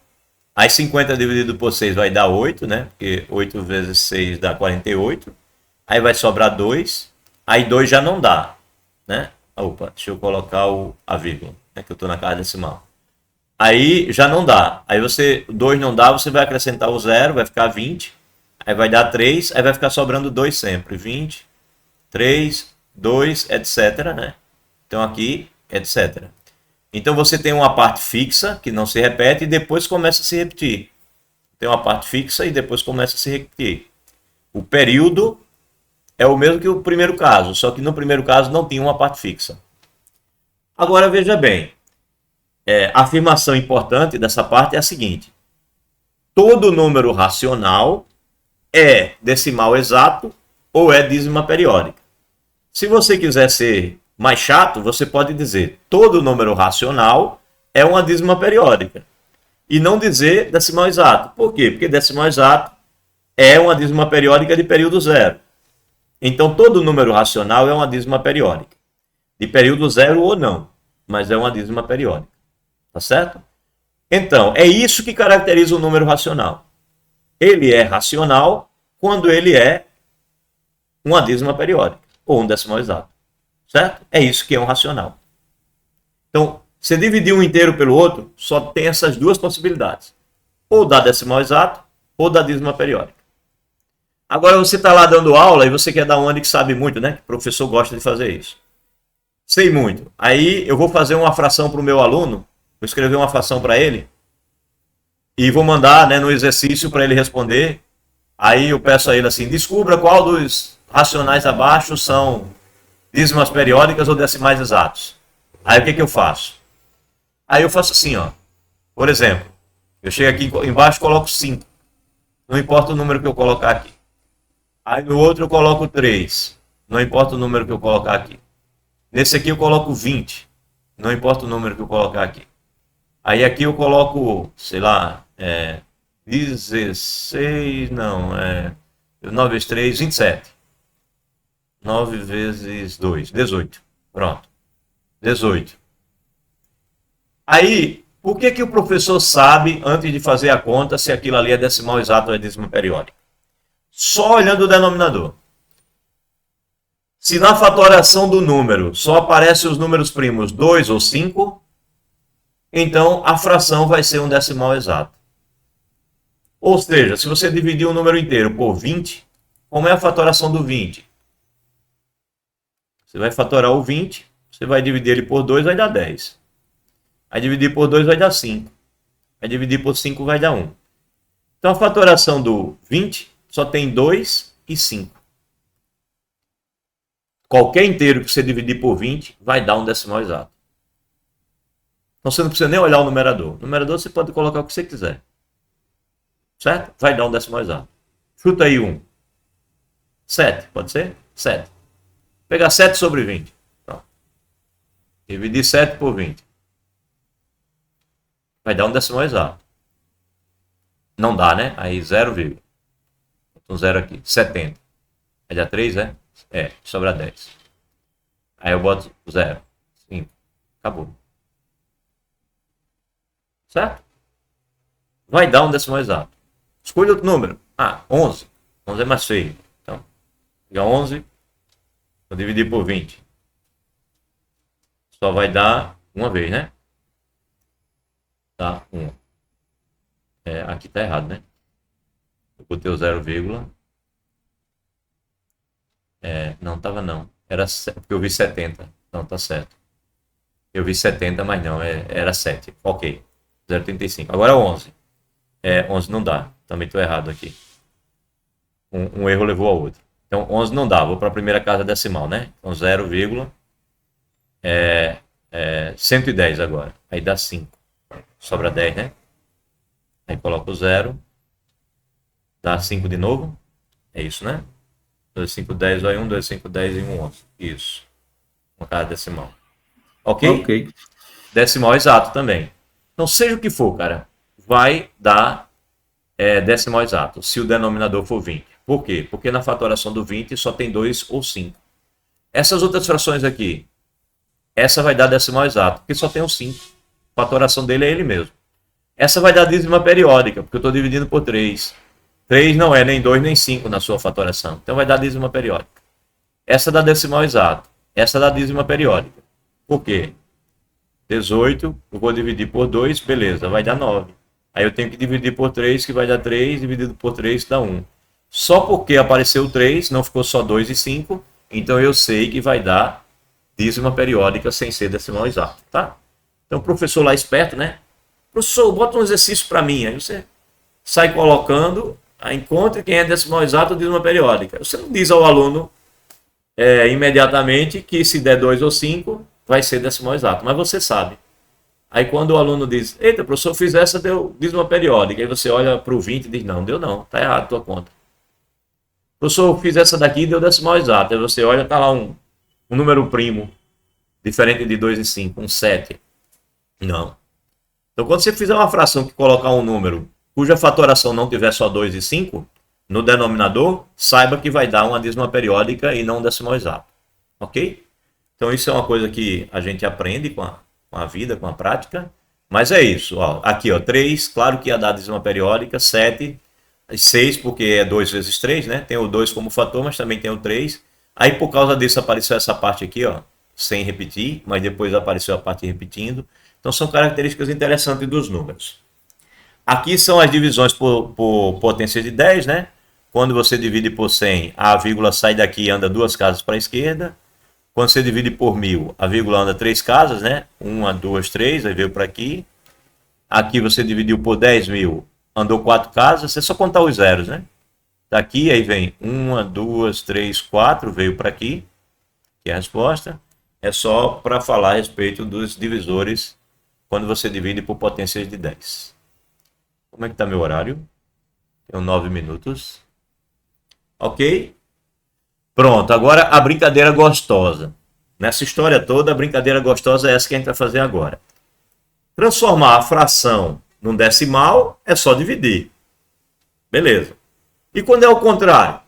Aí 50 dividido por 6 vai dar 8, né? Porque 8 vezes 6 dá 48. Aí vai sobrar 2. Aí 2 já não dá, né? Opa, deixa eu colocar a vírgula, né? Que eu estou na casa decimal. Aí já não dá. Aí 2 não dá, você vai acrescentar o 0, vai ficar 20. Aí vai dar 3, aí vai ficar sobrando 2 sempre. 20, 3, 2, etc, né? Então aqui, etc. Então você tem uma parte fixa, que não se repete, e depois começa a se repetir. Tem uma parte fixa e depois começa a se repetir. O período é o mesmo que o primeiro caso, só que no primeiro caso não tinha uma parte fixa. Agora veja bem, a afirmação importante dessa parte é a seguinte: todo número racional é decimal exato ou é dízima periódica. Se você quiser ser mais chato, você pode dizer todo número racional é uma dízima periódica e não dizer decimal exato. Por quê? Porque decimal exato é uma dízima periódica de período zero. Então todo número racional é uma dízima periódica, de período zero ou não, mas é uma dízima periódica. Tá certo? Então, é isso que caracteriza o número racional. Ele é racional quando ele é uma dízima periódica ou um decimal exato. Certo? É isso que é um racional. Então, se dividir um inteiro pelo outro, só tem essas duas possibilidades. Ou da decimal exato, ou da dízima periódica. Agora você está lá dando aula e você quer dar uma de que sabe muito, né? Que o professor gosta de fazer isso. Sei muito. Aí eu vou fazer uma fração para o meu aluno, vou escrever uma fração para ele, e vou mandar, né, no exercício para ele responder. Aí eu peço a ele assim: descubra qual dos racionais abaixo são dízimas periódicas ou decimais exatos. Aí o que eu faço? Aí eu faço assim, ó. Por exemplo, eu chego aqui embaixo e coloco 5. Não importa o número que eu colocar aqui. Aí no outro eu coloco 3. Não importa o número que eu colocar aqui. Nesse aqui eu coloco 20. Não importa o número que eu colocar aqui. Aí aqui eu coloco, sei lá, 16, não, 9 vezes 3, 27. 9 vezes 2, 18. Pronto. 18. Aí, por que o professor sabe, antes de fazer a conta, se aquilo ali é decimal exato ou é dízima periódica? Só olhando o denominador. Se na fatoração do número só aparecem os números primos 2 ou 5, então a fração vai ser um decimal exato. Ou seja, se você dividir um número inteiro por 20, como é a fatoração do 20? Você vai fatorar o 20, você vai dividir ele por 2, vai dar 10. Aí dividir por 2 vai dar 5. Aí dividir por 5 vai dar 1. Então a fatoração do 20 só tem 2 e 5. Qualquer inteiro que você dividir por 20 vai dar um decimal exato. Então você não precisa nem olhar o numerador. O numerador você pode colocar o que você quiser. Certo? Vai dar um decimal exato. Chuta aí 1. 7, pode ser? 7. Pegar 7 sobre 20. Pronto. Dividir 7 por 20. Vai dar um decimal exato. Não dá, né? Aí 0, então 0 aqui. 70. Vai dar 3, é? Sobra 10. Aí eu boto 0. 5. Acabou. Certo? Vai dar um decimal exato. Escolha outro número. 11. 11 é mais feio. Então, pegar 11. Vou dividir por 20. Só vai dar uma vez, né? Tá, 1. Aqui tá errado, né? Eu botei o 0, não tava não. Era porque eu vi 70. Não, tá certo. Eu vi 70, mas não, era 7. Ok. 0,35. Agora 11. 11 não dá. Também tô errado aqui. Um erro levou ao outro. Então 11 não dá. Vou para a primeira casa decimal, né? Então 0, 110 agora. Aí dá 5. Sobra 10, né? Aí coloco o 0. Dá 5 de novo. É isso, né? 2, 5, 10 vai 1, 2, 5, 10 e 1, 11. Isso. Uma casa decimal. Ok? Ok. Decimal exato também. Então, seja o que for, cara, vai dar decimal exato, se o denominador for 20. Por quê? Porque na fatoração do 20 só tem 2 ou 5. Essas outras frações aqui, essa vai dar decimal exato, porque só tem o 5. A fatoração dele é ele mesmo. Essa vai dar dízima periódica, porque eu estou dividindo por 3. 3 não é nem 2 nem 5 na sua fatoração. Então vai dar dízima periódica. Essa dá decimal exato. Essa dá dízima periódica. Por quê? 18, eu vou dividir por 2, beleza, vai dar 9. Aí eu tenho que dividir por 3, que vai dar 3, dividido por 3 dá 1. Só porque apareceu 3, não ficou só 2 e 5, então eu sei que vai dar dízima periódica sem ser decimal exato, tá? Então o professor lá esperto, né? Professor, bota um exercício para mim. Aí você sai colocando, encontre quem é decimal exato ou dízima periódica. Você não diz ao aluno imediatamente que se der 2 ou 5, vai ser decimal exato, mas você sabe. Aí quando o aluno diz, eita, professor, eu fiz essa, deu dízima periódica. Aí você olha para o 20 e diz, não, deu não, tá errado a tua conta. Professor, eu fiz essa daqui e deu decimal exato. Aí você olha, tá lá um número primo, diferente de 2 e 5, um 7. Não. Então quando você fizer uma fração que colocar um número cuja fatoração não tiver só 2 e 5, no denominador, saiba que vai dar uma dízima periódica e não um decimal exato. Ok? Então isso é uma coisa que a gente aprende com a vida, com a prática. Mas é isso. Ó. Aqui, ó, 3, claro que ia dar dízima periódica. 7, 6, porque é 2 vezes 3, né? Tem o 2 como fator, mas também tem o 3. Aí por causa disso apareceu essa parte aqui, ó, sem repetir, mas depois apareceu a parte repetindo. Então são características interessantes dos números. Aqui são as divisões por potência de 10, né? Quando você divide por 100, a vírgula sai daqui e anda 2 casas para a esquerda. Quando você divide por 1000, a vírgula anda 3 casas, né? 1, 2, 3, aí veio para aqui. Aqui você dividiu por 10.000, andou 4 casas, você só contar os zeros, né? Daqui, aí vem 1, 2, 3, 4, veio para aqui, que é a resposta. É só para falar a respeito dos divisores quando você divide por potências de 10. Como é que está meu horário? Tenho 9 minutos. Ok? Pronto, agora a brincadeira gostosa. Nessa história toda, a brincadeira gostosa é essa que a gente vai fazer agora. Transformar a fração num decimal é só dividir. Beleza. E quando é o contrário?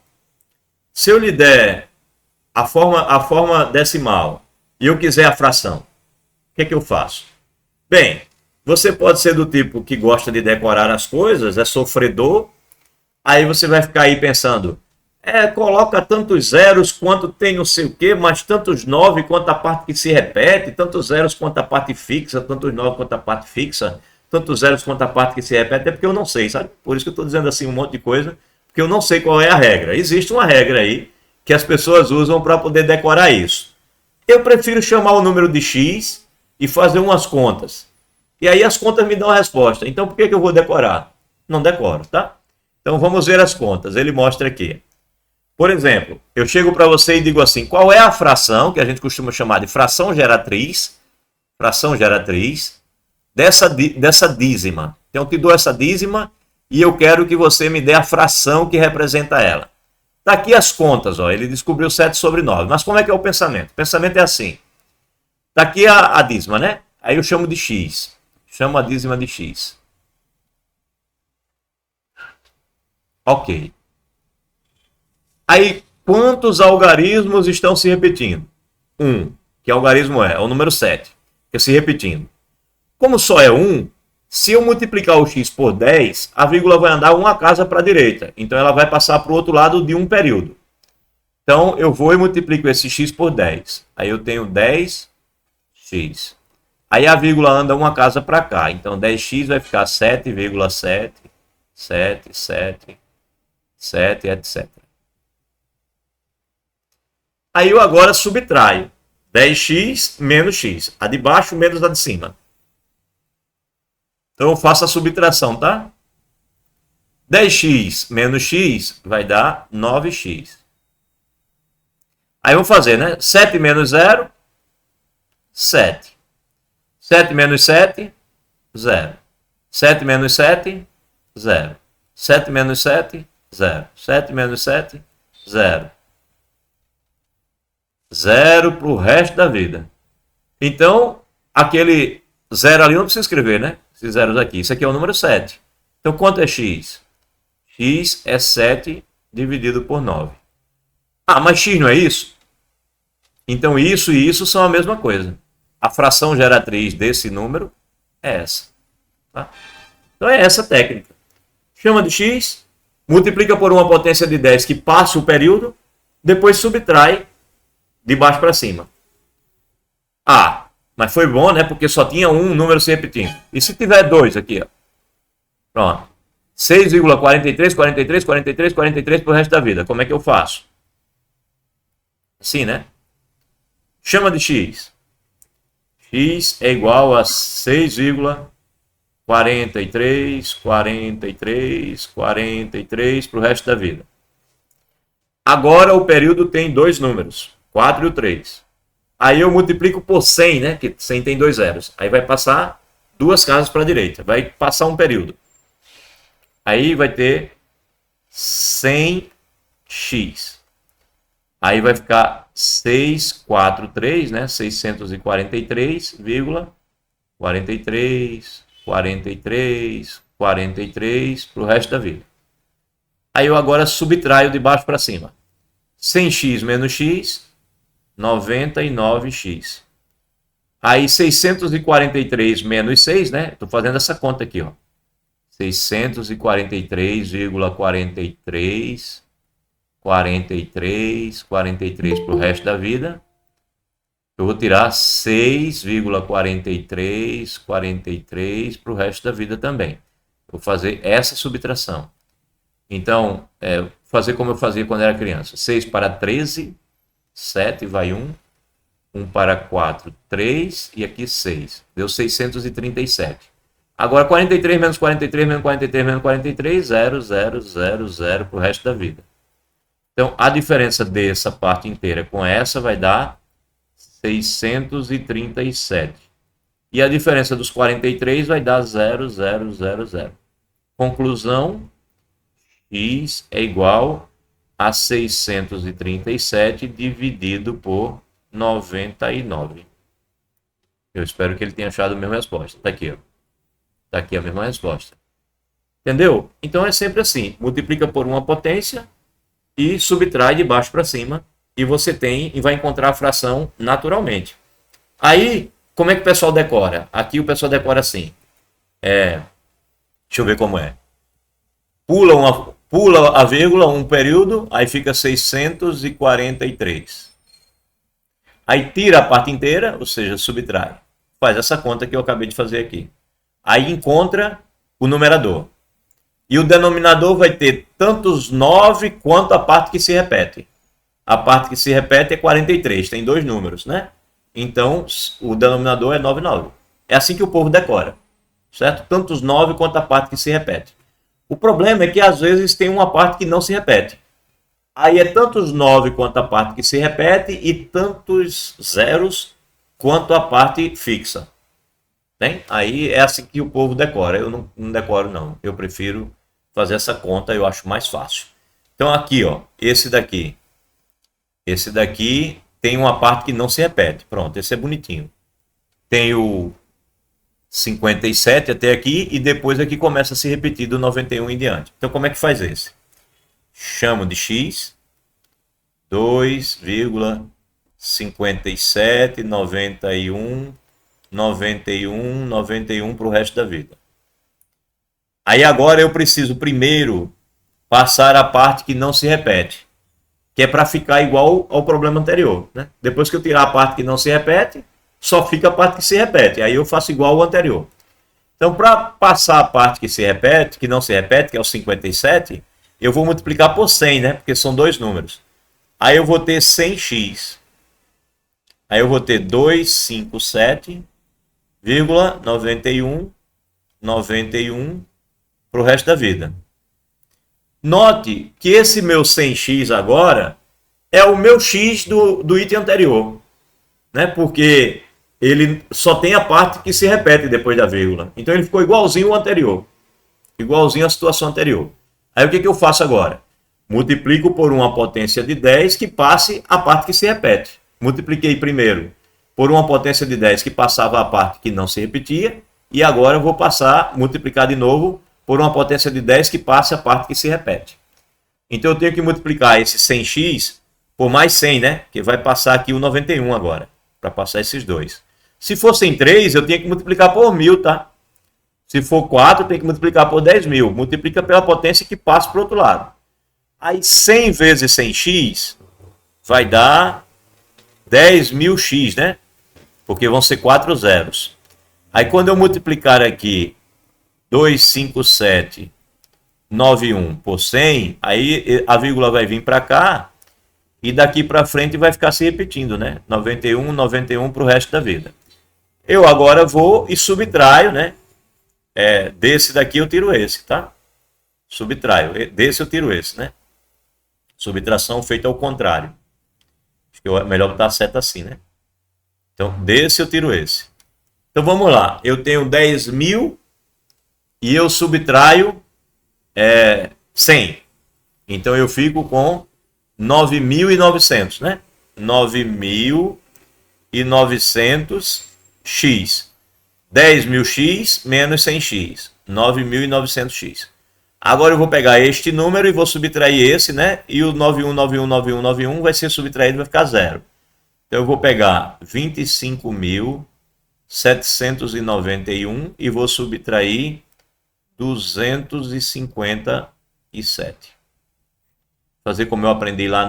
Se eu lhe der a forma decimal e eu quiser a fração, o que é que eu faço? Bem, você pode ser do tipo que gosta de decorar as coisas, é sofredor, aí você vai ficar aí pensando, coloca tantos zeros quanto tem não sei o que, mas tantos 9 quanto a parte que se repete, tantos zeros quanto a parte fixa, tantos 9 quanto a parte fixa, tantos zeros quanto a parte que se repete, é porque eu não sei, sabe? Por isso que eu estou dizendo assim um monte de coisa, porque eu não sei qual é a regra. Existe uma regra aí que as pessoas usam para poder decorar isso. Eu prefiro chamar o número de x e fazer umas contas. E aí as contas me dão a resposta. Então por que eu vou decorar? Não decoro, tá? Então vamos ver as contas. Ele mostra aqui. Por exemplo, eu chego para você e digo assim, qual é a fração, que a gente costuma chamar de fração geratriz dessa dízima. Então eu te dou essa dízima e eu quero que você me dê a fração que representa ela. Tá aqui as contas, ó. Ele descobriu 7 sobre 9. Mas como é que é o pensamento? O pensamento é assim. Tá aqui a dízima, né? Aí eu chamo de x. Chamo a dízima de x. Ok. Aí, quantos algarismos estão se repetindo? 1. Que algarismo é? É o número 7. Que se repetindo. Como só é 1, se eu multiplicar o x por 10, a vírgula vai andar uma casa para a direita. Então ela vai passar para o outro lado de um período. Então eu vou e multiplico esse x por 10. Aí eu tenho 10x. Aí a vírgula anda uma casa para cá. Então 10x vai ficar 7,7, 7, 7, 7, etc. Aí eu agora subtraio 10x menos x. A de baixo menos a de cima. Então eu faço a subtração, tá? 10x menos x vai dar 9x. Aí eu vou fazer, né? 7 menos 0, 7. 7 menos 7, 0. 7 menos 7, 0. 7 menos 7, 0. 7 menos 7, 0. 0 para o resto da vida. Então, aquele 0 ali não precisa escrever, né? Esses zeros aqui. Isso aqui é o número 7. Então, quanto é x? X é 7 dividido por 9. Ah, mas x não é isso? Então, isso e isso são a mesma coisa. A fração geratriz desse número é essa. Tá? Então, é essa a técnica. Chama de x, multiplica por uma potência de 10 que passa o período, depois subtrai de baixo para cima. Ah, mas foi bom, né? Porque só tinha um número se repetindo. E se tiver 2 aqui, ó? Pronto. 6,43, 43, 43, 43 para o resto da vida. Como é que eu faço? Assim, né? Chama de x. X é igual a 6,43, 43, 43 para o resto da vida. Agora o período tem dois números, 4 e o 3. Aí eu multiplico por 100, né? Que 100 tem 2 zeros. Aí vai passar duas casas para a direita. Vai passar um período. Aí vai ter 100x. Aí vai ficar 643, né? 643,43, 43 para o resto da vida. Aí eu agora subtraio de baixo para cima. 100x menos x, 99x. Aí 643 menos 6, né? Estou fazendo essa conta aqui, ó. 643,43, 43 para o resto da vida. Eu vou tirar 6,43 para o resto da vida também. Vou fazer essa subtração. Então, fazer como eu fazia quando era criança. 6 para 13, 7 vai 1. 1 para 4, 3. E aqui 6. Deu 637. Agora, 43 menos 43 menos 43 menos 43, 0, 0, 0, 0 para o resto da vida. Então, a diferença dessa parte inteira com essa vai dar 637. E a diferença dos 43 vai dar 0, 0, 0, 0. Conclusão, x é igual a 637 dividido por 99. Eu espero que ele tenha achado a mesma resposta. Está aqui, ó. Está aqui a mesma resposta. Entendeu? Então é sempre assim. Multiplica por uma potência e subtrai de baixo para cima. E você tem e vai encontrar a fração naturalmente. Aí, como é que o pessoal decora? Aqui o pessoal decora assim. Deixa eu ver como é. Pula a vírgula, um período, aí fica 643. Aí tira a parte inteira, ou seja, subtrai. Faz essa conta que eu acabei de fazer aqui. Aí encontra o numerador. E o denominador vai ter tanto os 9 quanto a parte que se repete. A parte que se repete é 43, tem dois números, né? Então, o denominador é 99. É assim que o povo decora, certo? Tanto os 9 quanto a parte que se repete. O problema é que às vezes tem uma parte que não se repete. Aí é tanto os 9 quanto a parte que se repete e tantos zeros quanto a parte fixa. Tem? Aí é assim que o povo decora. Eu não decoro, não. Eu prefiro fazer essa conta, eu acho mais fácil. Então aqui, ó, esse daqui tem uma parte que não se repete. Pronto, esse é bonitinho. Tem o 57 até aqui e depois aqui começa a se repetir do 91 em diante. Então como é que faz esse? Chamo de x, 2,57, 91 para o resto da vida. Aí agora eu preciso primeiro passar a parte que não se repete, que é para ficar igual ao problema anterior, né? Depois que eu tirar a parte que não se repete, só fica a parte que se repete. Aí eu faço igual ao anterior. Então, para passar a parte que se repete, que não se repete, que é o 57, eu vou multiplicar por 100, né? Porque são dois números. Aí eu vou ter 100x. Aí eu vou ter 257,91 para o resto da vida. Note que esse meu 100x agora é o meu x do item anterior, né? Porque ele só tem a parte que se repete depois da vírgula. Então ele ficou igualzinho ao anterior, igualzinho à situação anterior. Aí o que eu faço agora? Multiplico por uma potência de 10 que passe a parte que se repete. multipliquei primeiro por uma potência de 10 que passava a parte que não se repetia, e agora eu vou multiplicar de novo por uma potência de 10 que passa a parte que se repete. Então eu tenho que multiplicar esse 100x por mais 100, né? Que vai passar aqui o 91 agora, para passar esses dois. Se fossem 3, eu tenho que multiplicar por 1000, tá? Se for 4, tem que multiplicar por 10.000. Multiplica pela potência que passa para o outro lado. Aí 100 vezes 100x vai dar 10.000x, né? Porque vão ser 4 zeros. Aí quando eu multiplicar aqui 25791 por 100, aí a vírgula vai vir para cá e daqui para frente vai ficar se repetindo, né? 91, 91 para o resto da vida. Eu agora vou e subtraio, né? Desse daqui eu tiro esse, tá? Subtraio. Desse eu tiro esse, né? Subtração feita ao contrário. Acho que é melhor botar a seta assim, né? Então, desse eu tiro esse. Então, vamos lá. Eu tenho 10.000 e eu subtraio 100. Então, eu fico com 9.900, né? 9.900x. 10.000x menos 100x. 9.900x. Agora eu vou pegar este número e vou subtrair esse, né? E o 91919191 vai ser subtraído e vai ficar zero. Então eu vou pegar 25.791 e vou subtrair 257. Fazer como eu aprendi lá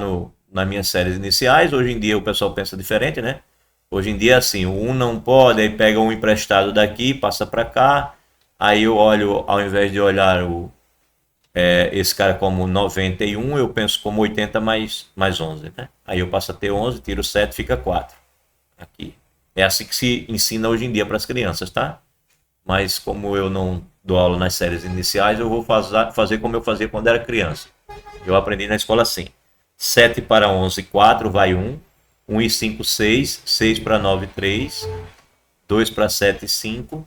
nas minhas séries iniciais. Hoje em dia o pessoal pensa diferente, né? Hoje em dia é assim, o 1 não pode, aí pega um emprestado daqui, passa para cá. Aí eu olho, ao invés de olhar esse cara como 91, eu penso como 80 mais 11, né? Aí eu passo a ter 11, tiro 7, fica 4. Aqui. É assim que se ensina hoje em dia para as crianças, tá? Mas como eu não dou aula nas séries iniciais, eu vou fazer como eu fazia quando era criança. Eu aprendi na escola assim. 7 para 11, 4, vai 1. 1 e 5, 6. 6 para 9, 3. 2 para 7, 5.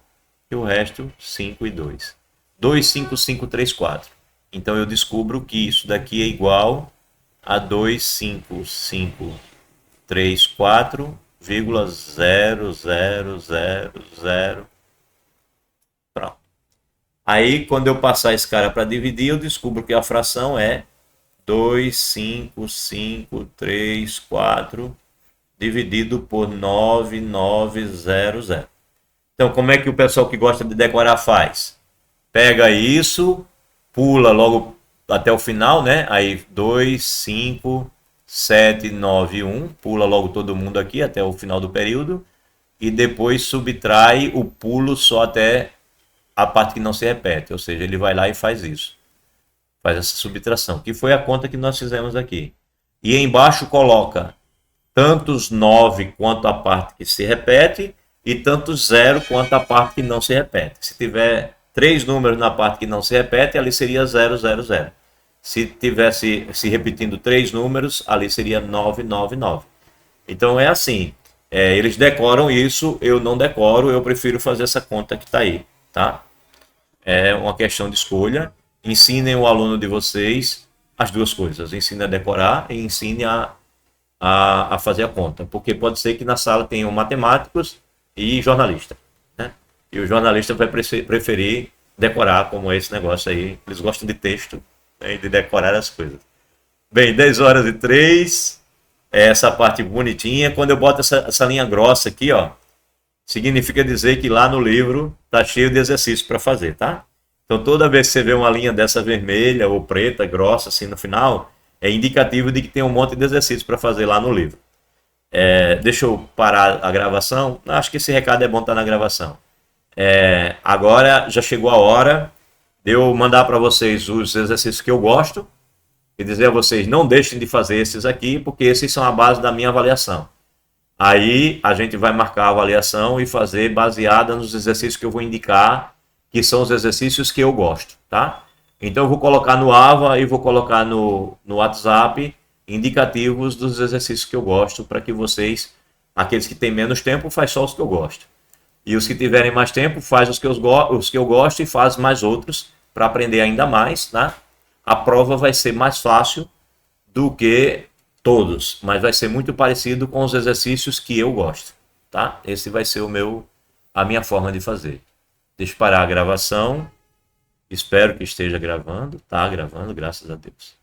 E o resto, 5 e 2. 2, 5, 5, 3, 4. Então eu descubro que isso daqui é igual a 25534,0000. Pronto. Aí quando eu passar esse cara para dividir, eu descubro que a fração é 25534 dividido por 9900. Então como é que o pessoal que gosta de decorar faz? Pega isso, pula logo até o final, né? Aí 2, 5, 7, 9, 1. Pula logo todo mundo aqui até o final do período. E depois subtrai o pulo só até a parte que não se repete. Ou seja, ele vai lá e faz isso. Faz essa subtração, que foi a conta que nós fizemos aqui. E embaixo coloca tantos 9 quanto a parte que se repete e tantos 0 quanto a parte que não se repete. Se tiver 3 números na parte que não se repete, ali seria 000. Se tivesse se repetindo 3 números, ali seria 999. Então é assim, eles decoram isso, eu não decoro, eu prefiro fazer essa conta que está aí, tá? É uma questão de escolha. Ensinem o aluno de vocês as duas coisas, ensine a decorar e ensine a fazer a conta, porque pode ser que na sala tenham matemáticos e jornalista, né? E o jornalista vai preferir decorar, como esse negócio aí. Eles gostam de texto, né, de decorar as coisas. Bem, 10h03, essa parte bonitinha. Quando eu boto essa linha grossa aqui, ó, significa dizer que lá no livro tá cheio de exercícios para fazer, tá? Então toda vez que você vê uma linha dessa vermelha ou preta, grossa, assim no final, é indicativo de que tem um monte de exercícios para fazer lá no livro. Deixa eu parar a gravação. Acho que esse recado é bom estar na gravação. Agora já chegou a hora de eu mandar para vocês os exercícios que eu gosto e dizer a vocês, não deixem de fazer esses aqui, porque esses são a base da minha avaliação. Aí a gente vai marcar a avaliação e fazer baseada nos exercícios que eu vou indicar, que são os exercícios que eu gosto, tá? Então eu vou colocar no AVA e vou colocar no WhatsApp indicativos dos exercícios que eu gosto, para que vocês, aqueles que têm menos tempo, faz só os que eu gosto. E os que tiverem mais tempo, faz os que eu gosto e faz mais outros, para aprender ainda mais, tá? A prova vai ser mais fácil do que todos, mas vai ser muito parecido com os exercícios que eu gosto, tá? Esse vai ser a minha forma de fazer. Deixa eu parar a gravação. Espero que esteja gravando. Tá gravando, graças a Deus.